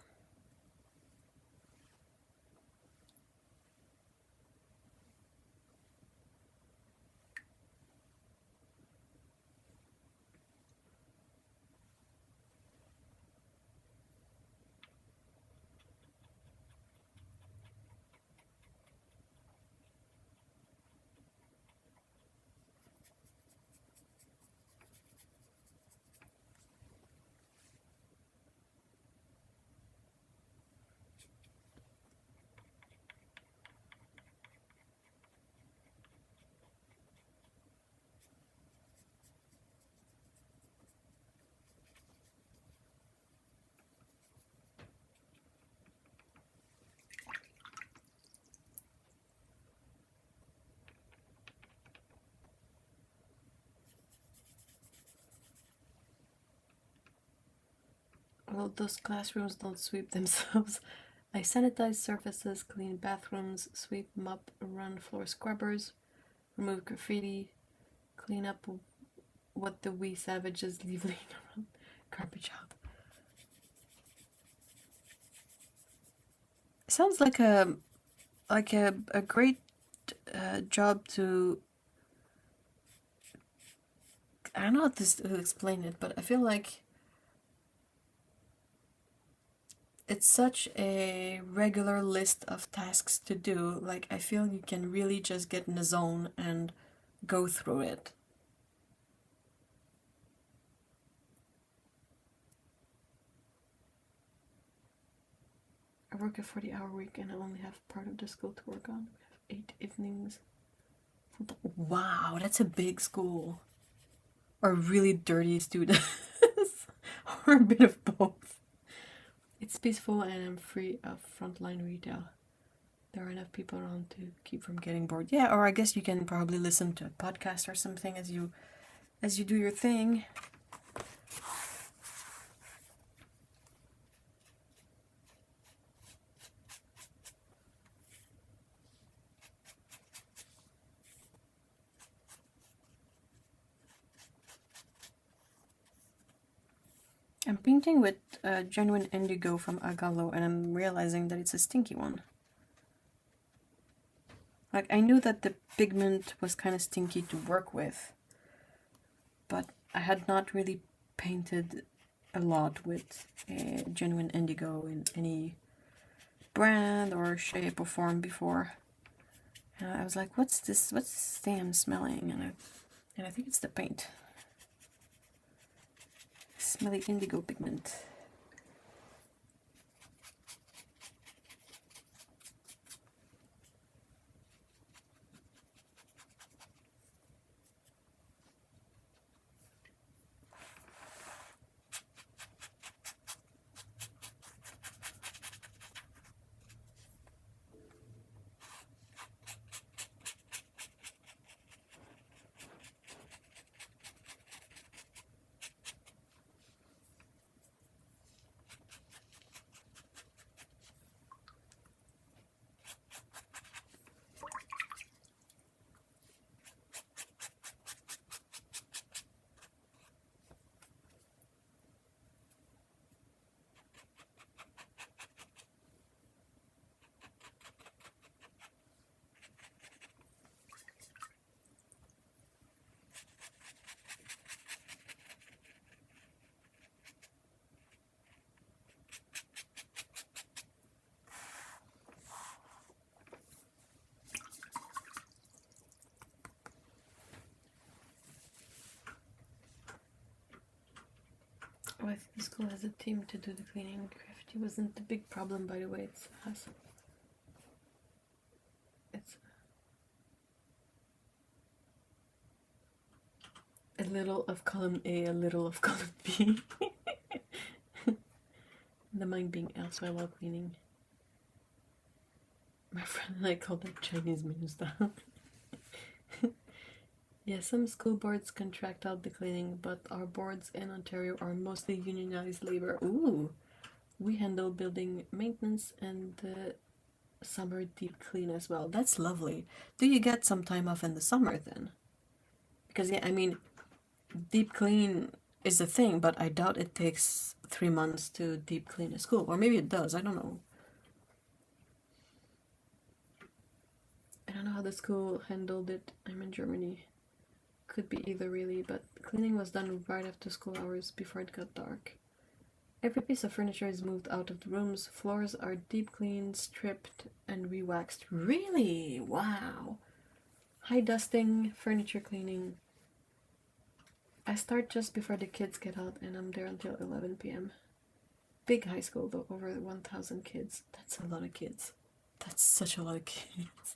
Well, those classrooms don't sweep themselves. I sanitize surfaces, clean bathrooms, sweep, mop, run floor scrubbers, remove graffiti, clean up what the wee savages leave laying around. Garbage out. Sounds like a great job to. I don't know how to explain it, but I feel like it's such a regular list of tasks to do. Like, I feel you can really just get in the zone and go through it. I work a 40-hour week and I only have part of the school to work on. We have 8 evenings. Wow, that's a big school. Or really dirty students. Or a bit of both. It's peaceful and I'm free of frontline retail. There are enough people around to keep from getting bored. Yeah, or I guess you can probably listen to a podcast or something as you do your thing. I'm painting with genuine indigo from Agallo and I'm realizing that it's a stinky one. Like, I knew that the pigment was kind of stinky to work with, but I had not really painted a lot with genuine indigo in any brand or shape or form before. And I was like, what's this thing I'm smelling? And I think it's the paint. Smelly indigo pigment. Oh, I think the school has a team to do the cleaning. Graffiti wasn't the big problem, by the way. It's a little of column A, a little of column B. The mind being elsewhere while cleaning. My friend and I called that Chinese menu style. Yeah, some school boards contract out the cleaning, but our boards in Ontario are mostly unionized labor. Ooh! We handle building maintenance and the summer deep clean as well. That's lovely. Do you get some time off in the summer then? Because, yeah, I mean, deep clean is a thing, but I doubt it takes 3 months to deep clean a school. Or maybe it does, I don't know. I don't know how the school handled it. I'm in Germany. Could be either really, but cleaning was done right after school hours before it got dark. Every piece of furniture is moved out of the rooms. Floors are deep cleaned, stripped, and re-waxed. Really? Wow. High dusting, furniture cleaning. I start just before the kids get out and I'm there until 11 p.m. Big high school though, over 1,000 kids. That's a lot of kids. That's such a lot of kids.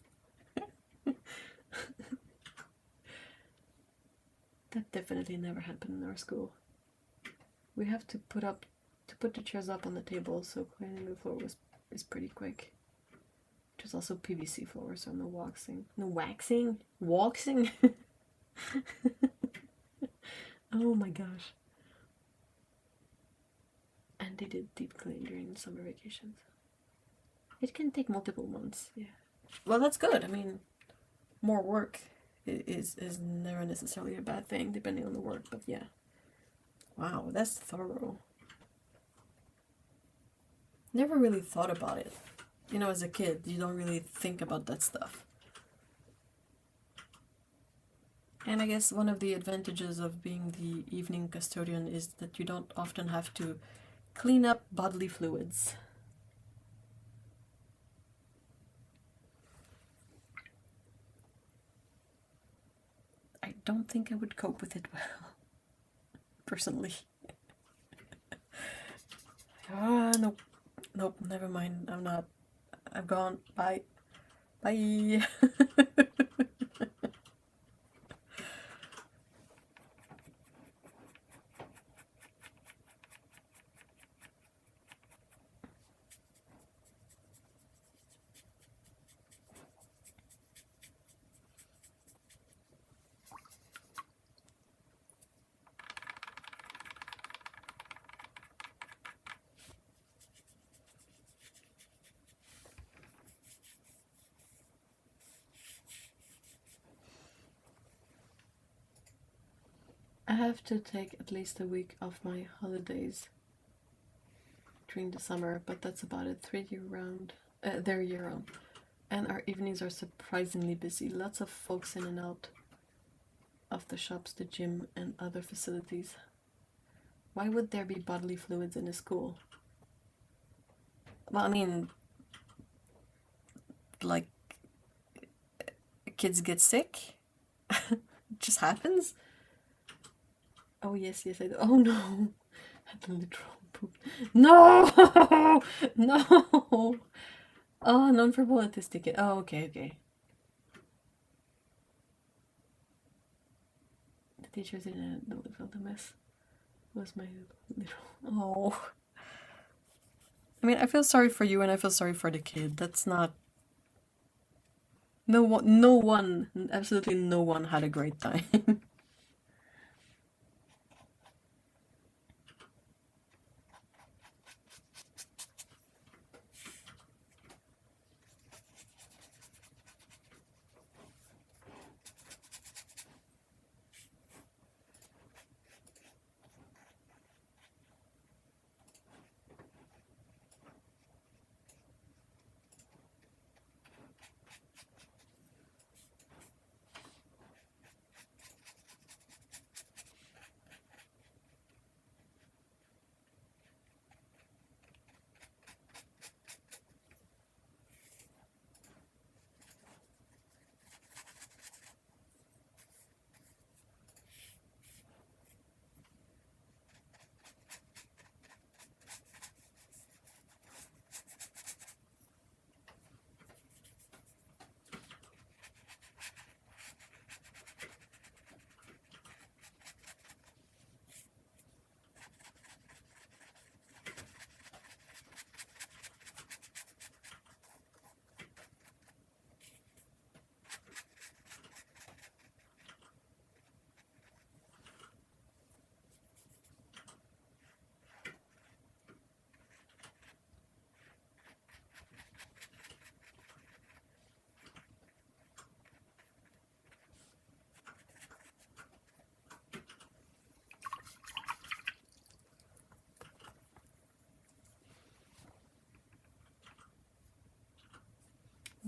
That definitely never happened in our school. We have to put the chairs up on the table, so cleaning the floor is pretty quick. Which is also PVC floor, so no waxing. No waxing? Waxing? Oh my gosh. And they did deep clean during summer vacations. It can take multiple months, yeah. Well, that's good. I mean, more work is never necessarily a bad thing, depending on the work, but yeah. Wow, that's thorough. Never really thought about it. You know, as a kid, you don't really think about that stuff. And I guess one of the advantages of being the evening custodian is that you don't often have to clean up bodily fluids. I don't think I would cope with it well, personally. Nope. Nope, never mind. I'm not. I'm gone. Bye. Bye. I have to take at least a week off my holidays during the summer, but that's about it. They're year round. And our evenings are surprisingly busy. Lots of folks in and out of the shops, the gym, and other facilities. Why would there be bodily fluids in a school? Well, I mean, like, kids get sick? It just happens? Oh, yes, I do. Oh, no. I had the literal poop. No! No! Oh, non-verbal autistic. Oh, okay. The teachers didn't know they felt a mess. It was my literal... Oh. I mean, I feel sorry for you and I feel sorry for the kid. That's not... No one, absolutely no one had a great time.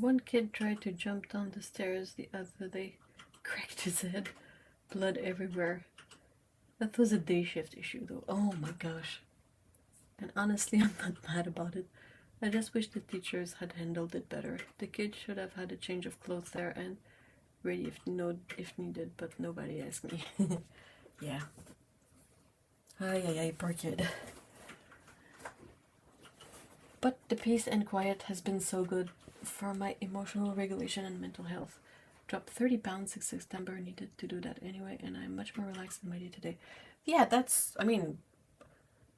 One kid tried to jump down the stairs the other day, cracked his head, blood everywhere. That was a day shift issue though. Oh my gosh. And honestly, I'm not mad about it. I just wish the teachers had handled it better. The kid should have had a change of clothes there and ready if needed, but nobody asked me. Yeah. Ay, poor kid. But the peace and quiet has been so good for my emotional regulation and mental health. Dropped 30 pounds since September, needed to do that anyway, and I'm much more relaxed in my day today. Yeah, that's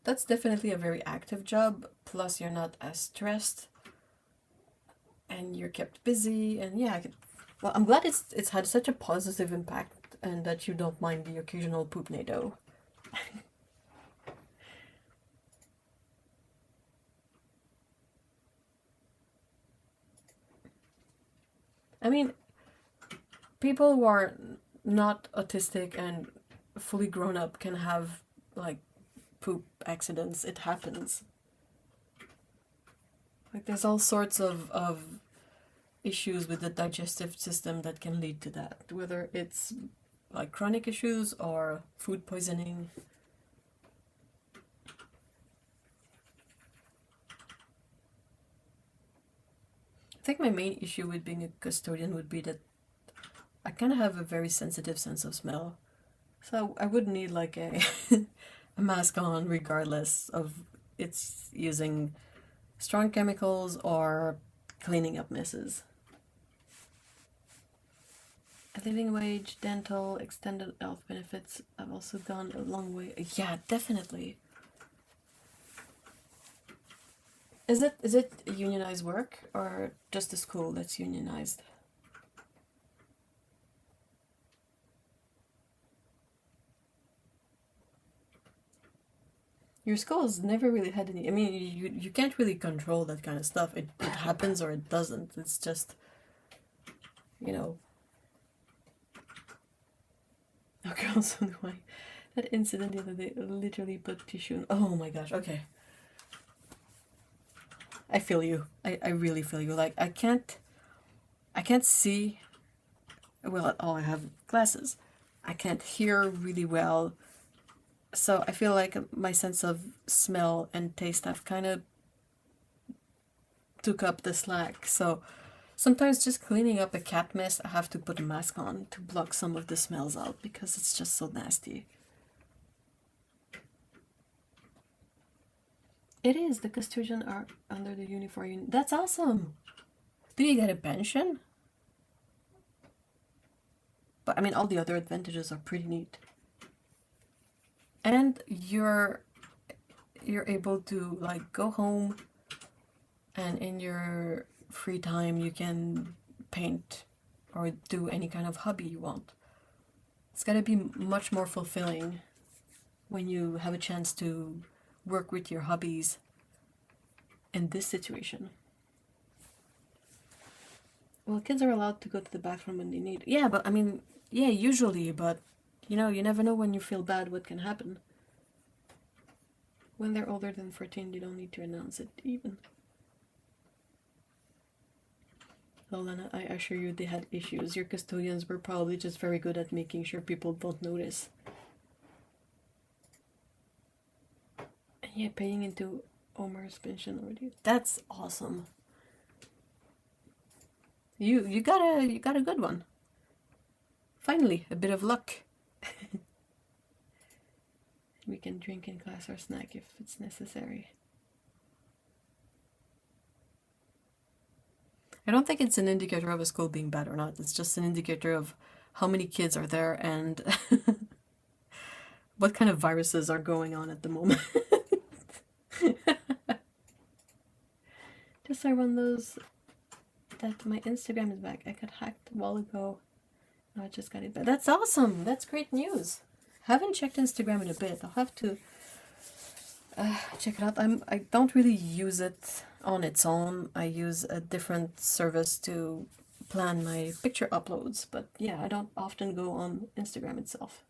definitely a very active job, plus you're not as stressed, and you're kept busy, and yeah, well, I'm glad it's had such a positive impact, and that you don't mind the occasional poop-nado. I mean, people who are not autistic and fully grown up can have, like, poop accidents. It happens. Like, there's all sorts of issues with the digestive system that can lead to that, whether it's like chronic issues or food poisoning. I think my main issue with being a custodian would be that I kind of have a very sensitive sense of smell. So I would need like a, a mask on regardless of it's using strong chemicals or cleaning up messes. A living wage, dental, extended health benefits have also gone a long way. Yeah, definitely. Is it unionized work or just the school that's unionized? Your school's never really had any. I mean, you can't really control that kind of stuff. It happens or it doesn't. It's just, you know. Okay, also do I. That incident the other day literally put tissue in. Oh my gosh, okay. I feel you. I really feel you. Like, I can't see well at all. I have glasses. I can't hear really well. So I feel like my sense of smell and taste have kind of took up the slack. So sometimes just cleaning up a cat mess, I have to put a mask on to block some of the smells out because it's just so nasty. It is. The custodians are under the uniform union. That's awesome. Do you get a pension? But I mean, all the other advantages are pretty neat. And you're able to like go home, and in your free time you can paint or do any kind of hobby you want. It's gotta be much more fulfilling when you have a chance to work with your hobbies in this situation. Well, kids are allowed to go to the bathroom when they need. Yeah, but I mean, yeah, usually, but you know, you never know when you feel bad what can happen. When they're older than 14, they don't need to announce it even. Well, Lena, I assure you they had issues. Your custodians were probably just very good at making sure people don't notice. And yeah, paying into Omar's pension already. That's awesome. You got a good one. Finally, a bit of luck. We can drink in class or snack if it's necessary. I don't think it's an indicator of a school being bad or not. It's just an indicator of how many kids are there and what kind of viruses are going on at the moment. Just I run those that my Instagram is back. I got hacked a while ago. No, I just got it back. That's awesome. That's great news. Haven't checked Instagram in a bit. I'll have to check it out. I don't really use it on its own. I use a different service to plan my picture uploads. But yeah, I don't often go on Instagram itself.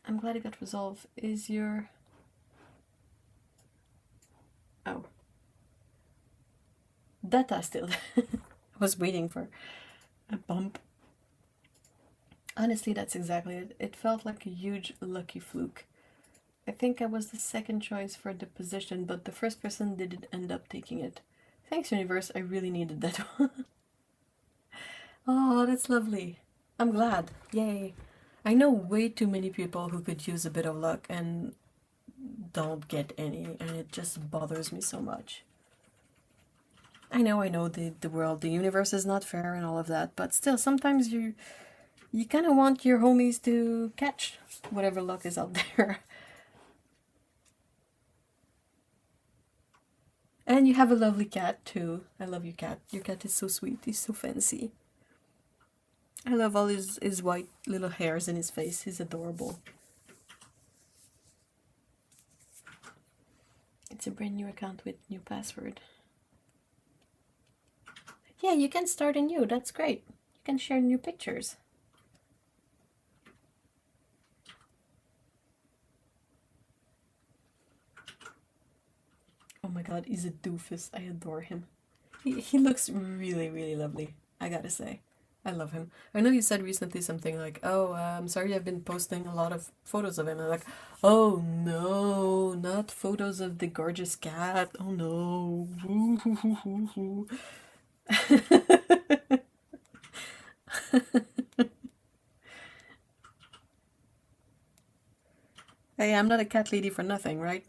I'm glad it got resolved. Is your... Oh. That I still was waiting for a bump. Honestly, that's exactly it. It felt like a huge lucky fluke. I think I was the second choice for the position, but the first person didn't end up taking it. Thanks, universe, I really needed that one. Oh, that's lovely. I'm glad. Yay. I know way too many people who could use a bit of luck and don't get any, and it just bothers me so much. I know, the world, the universe is not fair and all of that, but still, sometimes you kind of want your homies to catch whatever luck is out there. And you have a lovely cat too. I love your cat. Your cat is so sweet. He's so fancy. I love all his white little hairs in his face. He's adorable. It's a brand new account with new password. Yeah, you can start a new. That's great. You can share new pictures. Oh my god, he's a doofus. I adore him. He looks really, really lovely, I gotta say. I love him. I know you said recently something like, oh, I'm sorry I've been posting a lot of photos of him. And I'm like, oh no, not photos of the gorgeous cat. Oh no. Hey, I'm not a cat lady for nothing, right?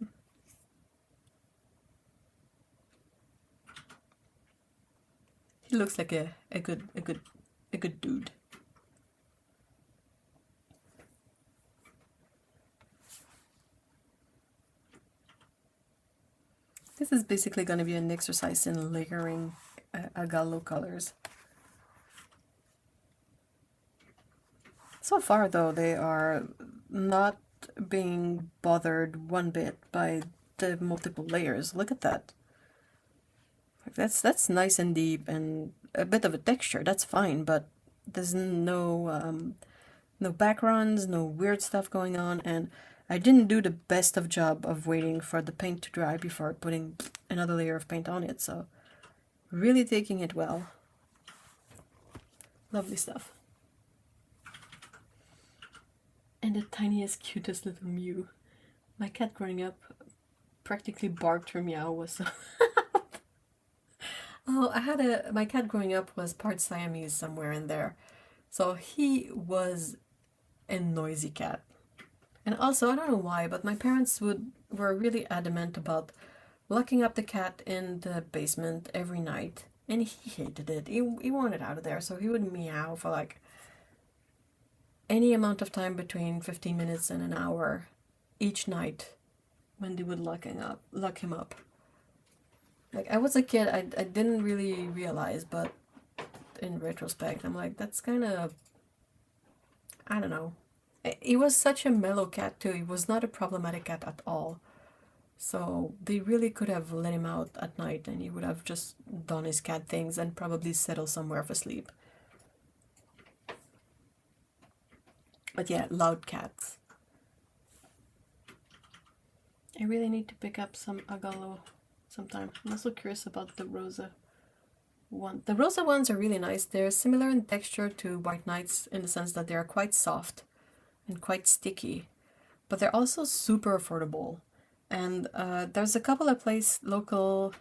He looks like a good dude. This is basically going to be an exercise in layering Agalo colors. So far, though, they are not being bothered one bit by the multiple layers. Look at that. That's nice and deep and a bit of a texture. That's fine, but there's no backgrounds, no weird stuff going on, and I didn't do the best of job of waiting for the paint to dry before putting another layer of paint on it. So really taking it well. Lovely stuff. And the tiniest, cutest little Mew. My cat growing up practically barked her meow was so Oh, my cat growing up was part Siamese somewhere in there. So he was a noisy cat. And also, I don't know why, but my parents were really adamant about locking up the cat in the basement every night. And he hated it. He wanted out of there, so he would meow for like any amount of time between 15 minutes and an hour each night when they would lock him up. Like, I was a kid, I didn't really realize, but in retrospect, I'm like, that's kind of, I don't know. He was such a mellow cat too. He was not a problematic cat at all. So they really could have let him out at night and he would have just done his cat things and probably settled somewhere for sleep. But yeah, loud cats. I really need to pick up some Agalo sometime. I'm also curious about the Rosa one. The Rosa ones are really nice. They're similar in texture to White Knights in the sense that they are quite soft and quite sticky, but they're also super affordable. And there's a couple of places local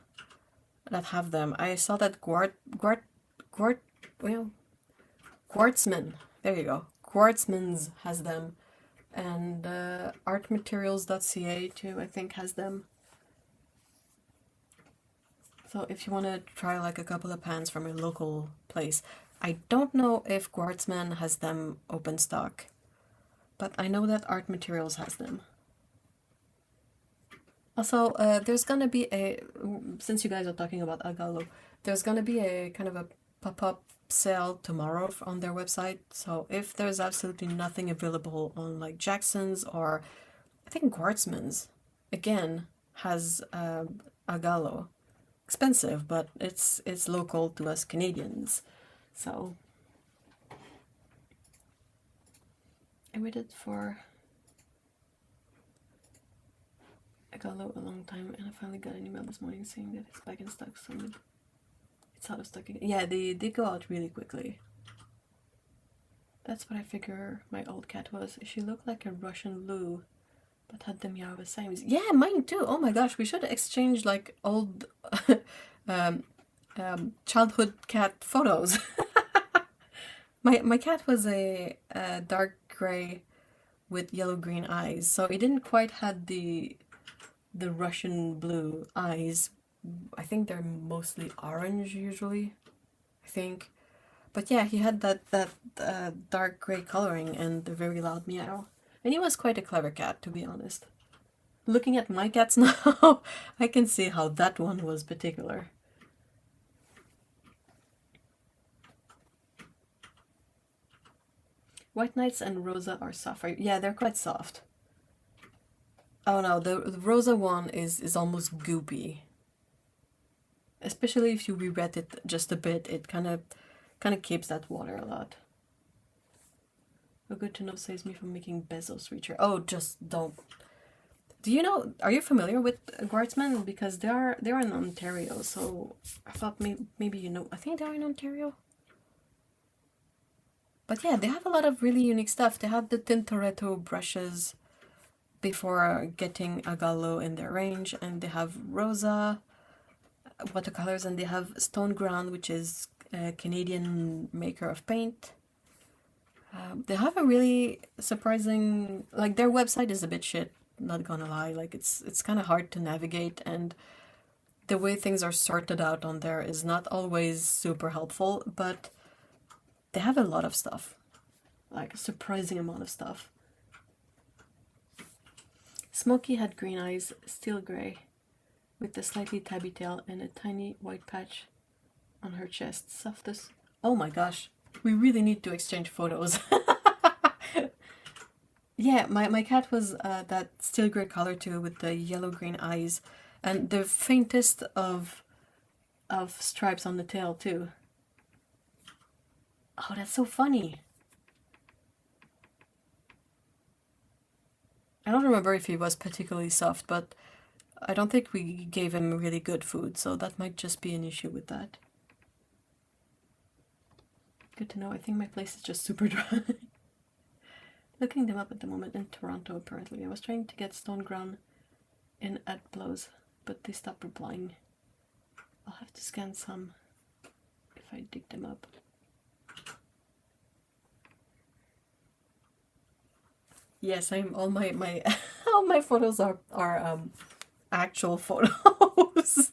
that have them. I saw that Quartzman. There you go. Quartzman's has them, and artmaterials.ca too, I think, has them. So if you want to try like a couple of pans from a local place, I don't know if Quartzman has them open stock, but I know that Art Materials has them. Also, there's gonna be since you guys are talking about Agalo, there's gonna be a kind of a pop-up sale tomorrow on their website. So if there's absolutely nothing available on like Jackson's or I think Quartzman's, again, has Agalo. Expensive, but it's local to us Canadians. So I waited for Agalo a long time and I finally got an email this morning saying that it's back in stock, so I'm It's out of stock again. Yeah, they go out really quickly. That's what I figure my old cat was. She looked like a Russian blue, but had the meow the same. Yeah, mine too. Oh my gosh, we should exchange like old um, childhood cat photos. My cat was a dark gray with yellow-green eyes, so it didn't quite have the Russian blue eyes. I think they're mostly orange usually, I think. But yeah, he had that dark gray coloring and the very loud meow. And he was quite a clever cat, to be honest. Looking at my cats now, I can see how that one was particular. White Knights and Rosa are softer. Yeah, they're quite soft. Oh no, the Rosa one is almost goopy. Especially if you re-wet it just a bit, it kind of keeps that water a lot. Oh, good to know saves me from making Bezos Reacher. Oh, just don't. Do you know? Are you familiar with Guardsmen? Because they're in Ontario, so I thought maybe you know. I think they're in Ontario. But yeah, they have a lot of really unique stuff. They have the Tintoretto brushes before getting a Gallo in their range, and they have Rosa watercolors, and they have Stone Ground, which is a Canadian maker of paint. They have a really surprising, like their website is a bit shit, not gonna lie. Like it's kind of hard to navigate, and the way things are sorted out on there is not always super helpful, but they have a lot of stuff, like a surprising amount of stuff. Smokey had green eyes, steel gray, with a slightly tabby tail and a tiny white patch on her chest. Softest. Oh my gosh, we really need to exchange photos. Yeah, my cat was that steel gray color too, with the yellow-green eyes, and the faintest of stripes on the tail too. Oh, that's so funny. I don't remember if he was particularly soft, but I don't think we gave him really good food, so that might just be an issue with that. Good to know. I think my place is just super dry. Looking them up at the moment in Toronto, apparently. I was trying to get Stone Ground in at Blows, but they stopped replying. I'll have to scan some if I dig them up. Yes, all my all my photos are actual photos.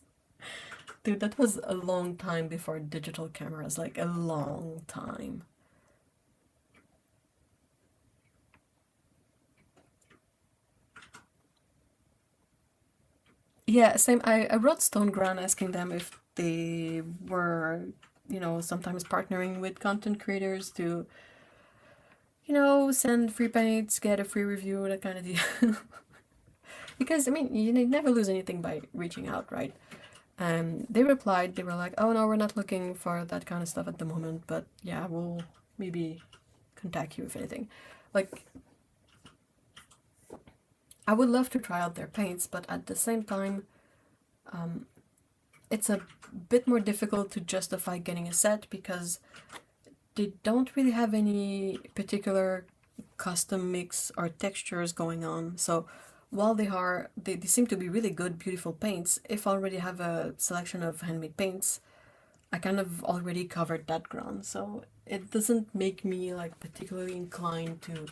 Dude, that was a long time before digital cameras, like a long time. Yeah, same. I wrote Stone Ground asking them if they were, sometimes partnering with content creators to, send free paints, get a free review, that kind of deal. Because, I mean, you never lose anything by reaching out, right? And they replied, they were like, oh no, we're not looking for that kind of stuff at the moment, but yeah, we'll maybe contact you if anything. Like, I would love to try out their paints, but at the same time, it's a bit more difficult to justify getting a set because they don't really have any particular custom mix or textures going on. So while they seem to be really good, beautiful paints, if I already have a selection of handmade paints, I kind of already covered that ground. So it doesn't make me like particularly inclined to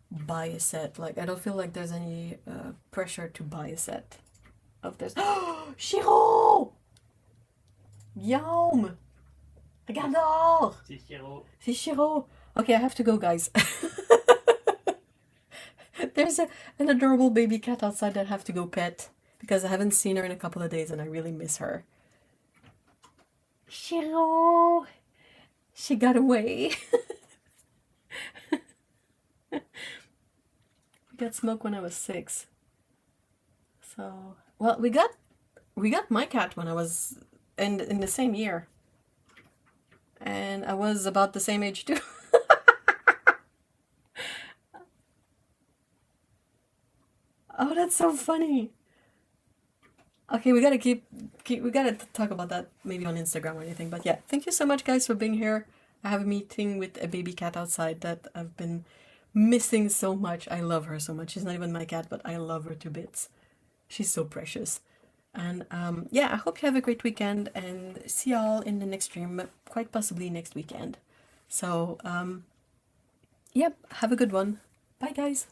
buy a set. Like I don't feel like there's any pressure to buy a set of this. Shiro! Yum! Regarde! C'est Shiro. C'est Shiro! Okay, I have to go, guys. There's an adorable baby cat outside that I have to go pet because I haven't seen her in a couple of days and I really miss her. Shiro! She got away. We got Smoke when I was 6. So, well, we got my cat when I was in the same year. And I was about the same age too. Oh, that's so funny. Okay, we gotta keep we gotta talk about that maybe on Instagram or anything. But yeah, thank you so much, guys, for being here. I have a meeting with a baby cat outside that I've been missing so much. I love her so much. She's not even my cat, but I love her to bits. She's so precious. And yeah, I hope you have a great weekend and see y'all in the next stream, quite possibly next weekend. So, yep, have a good one. Bye, guys.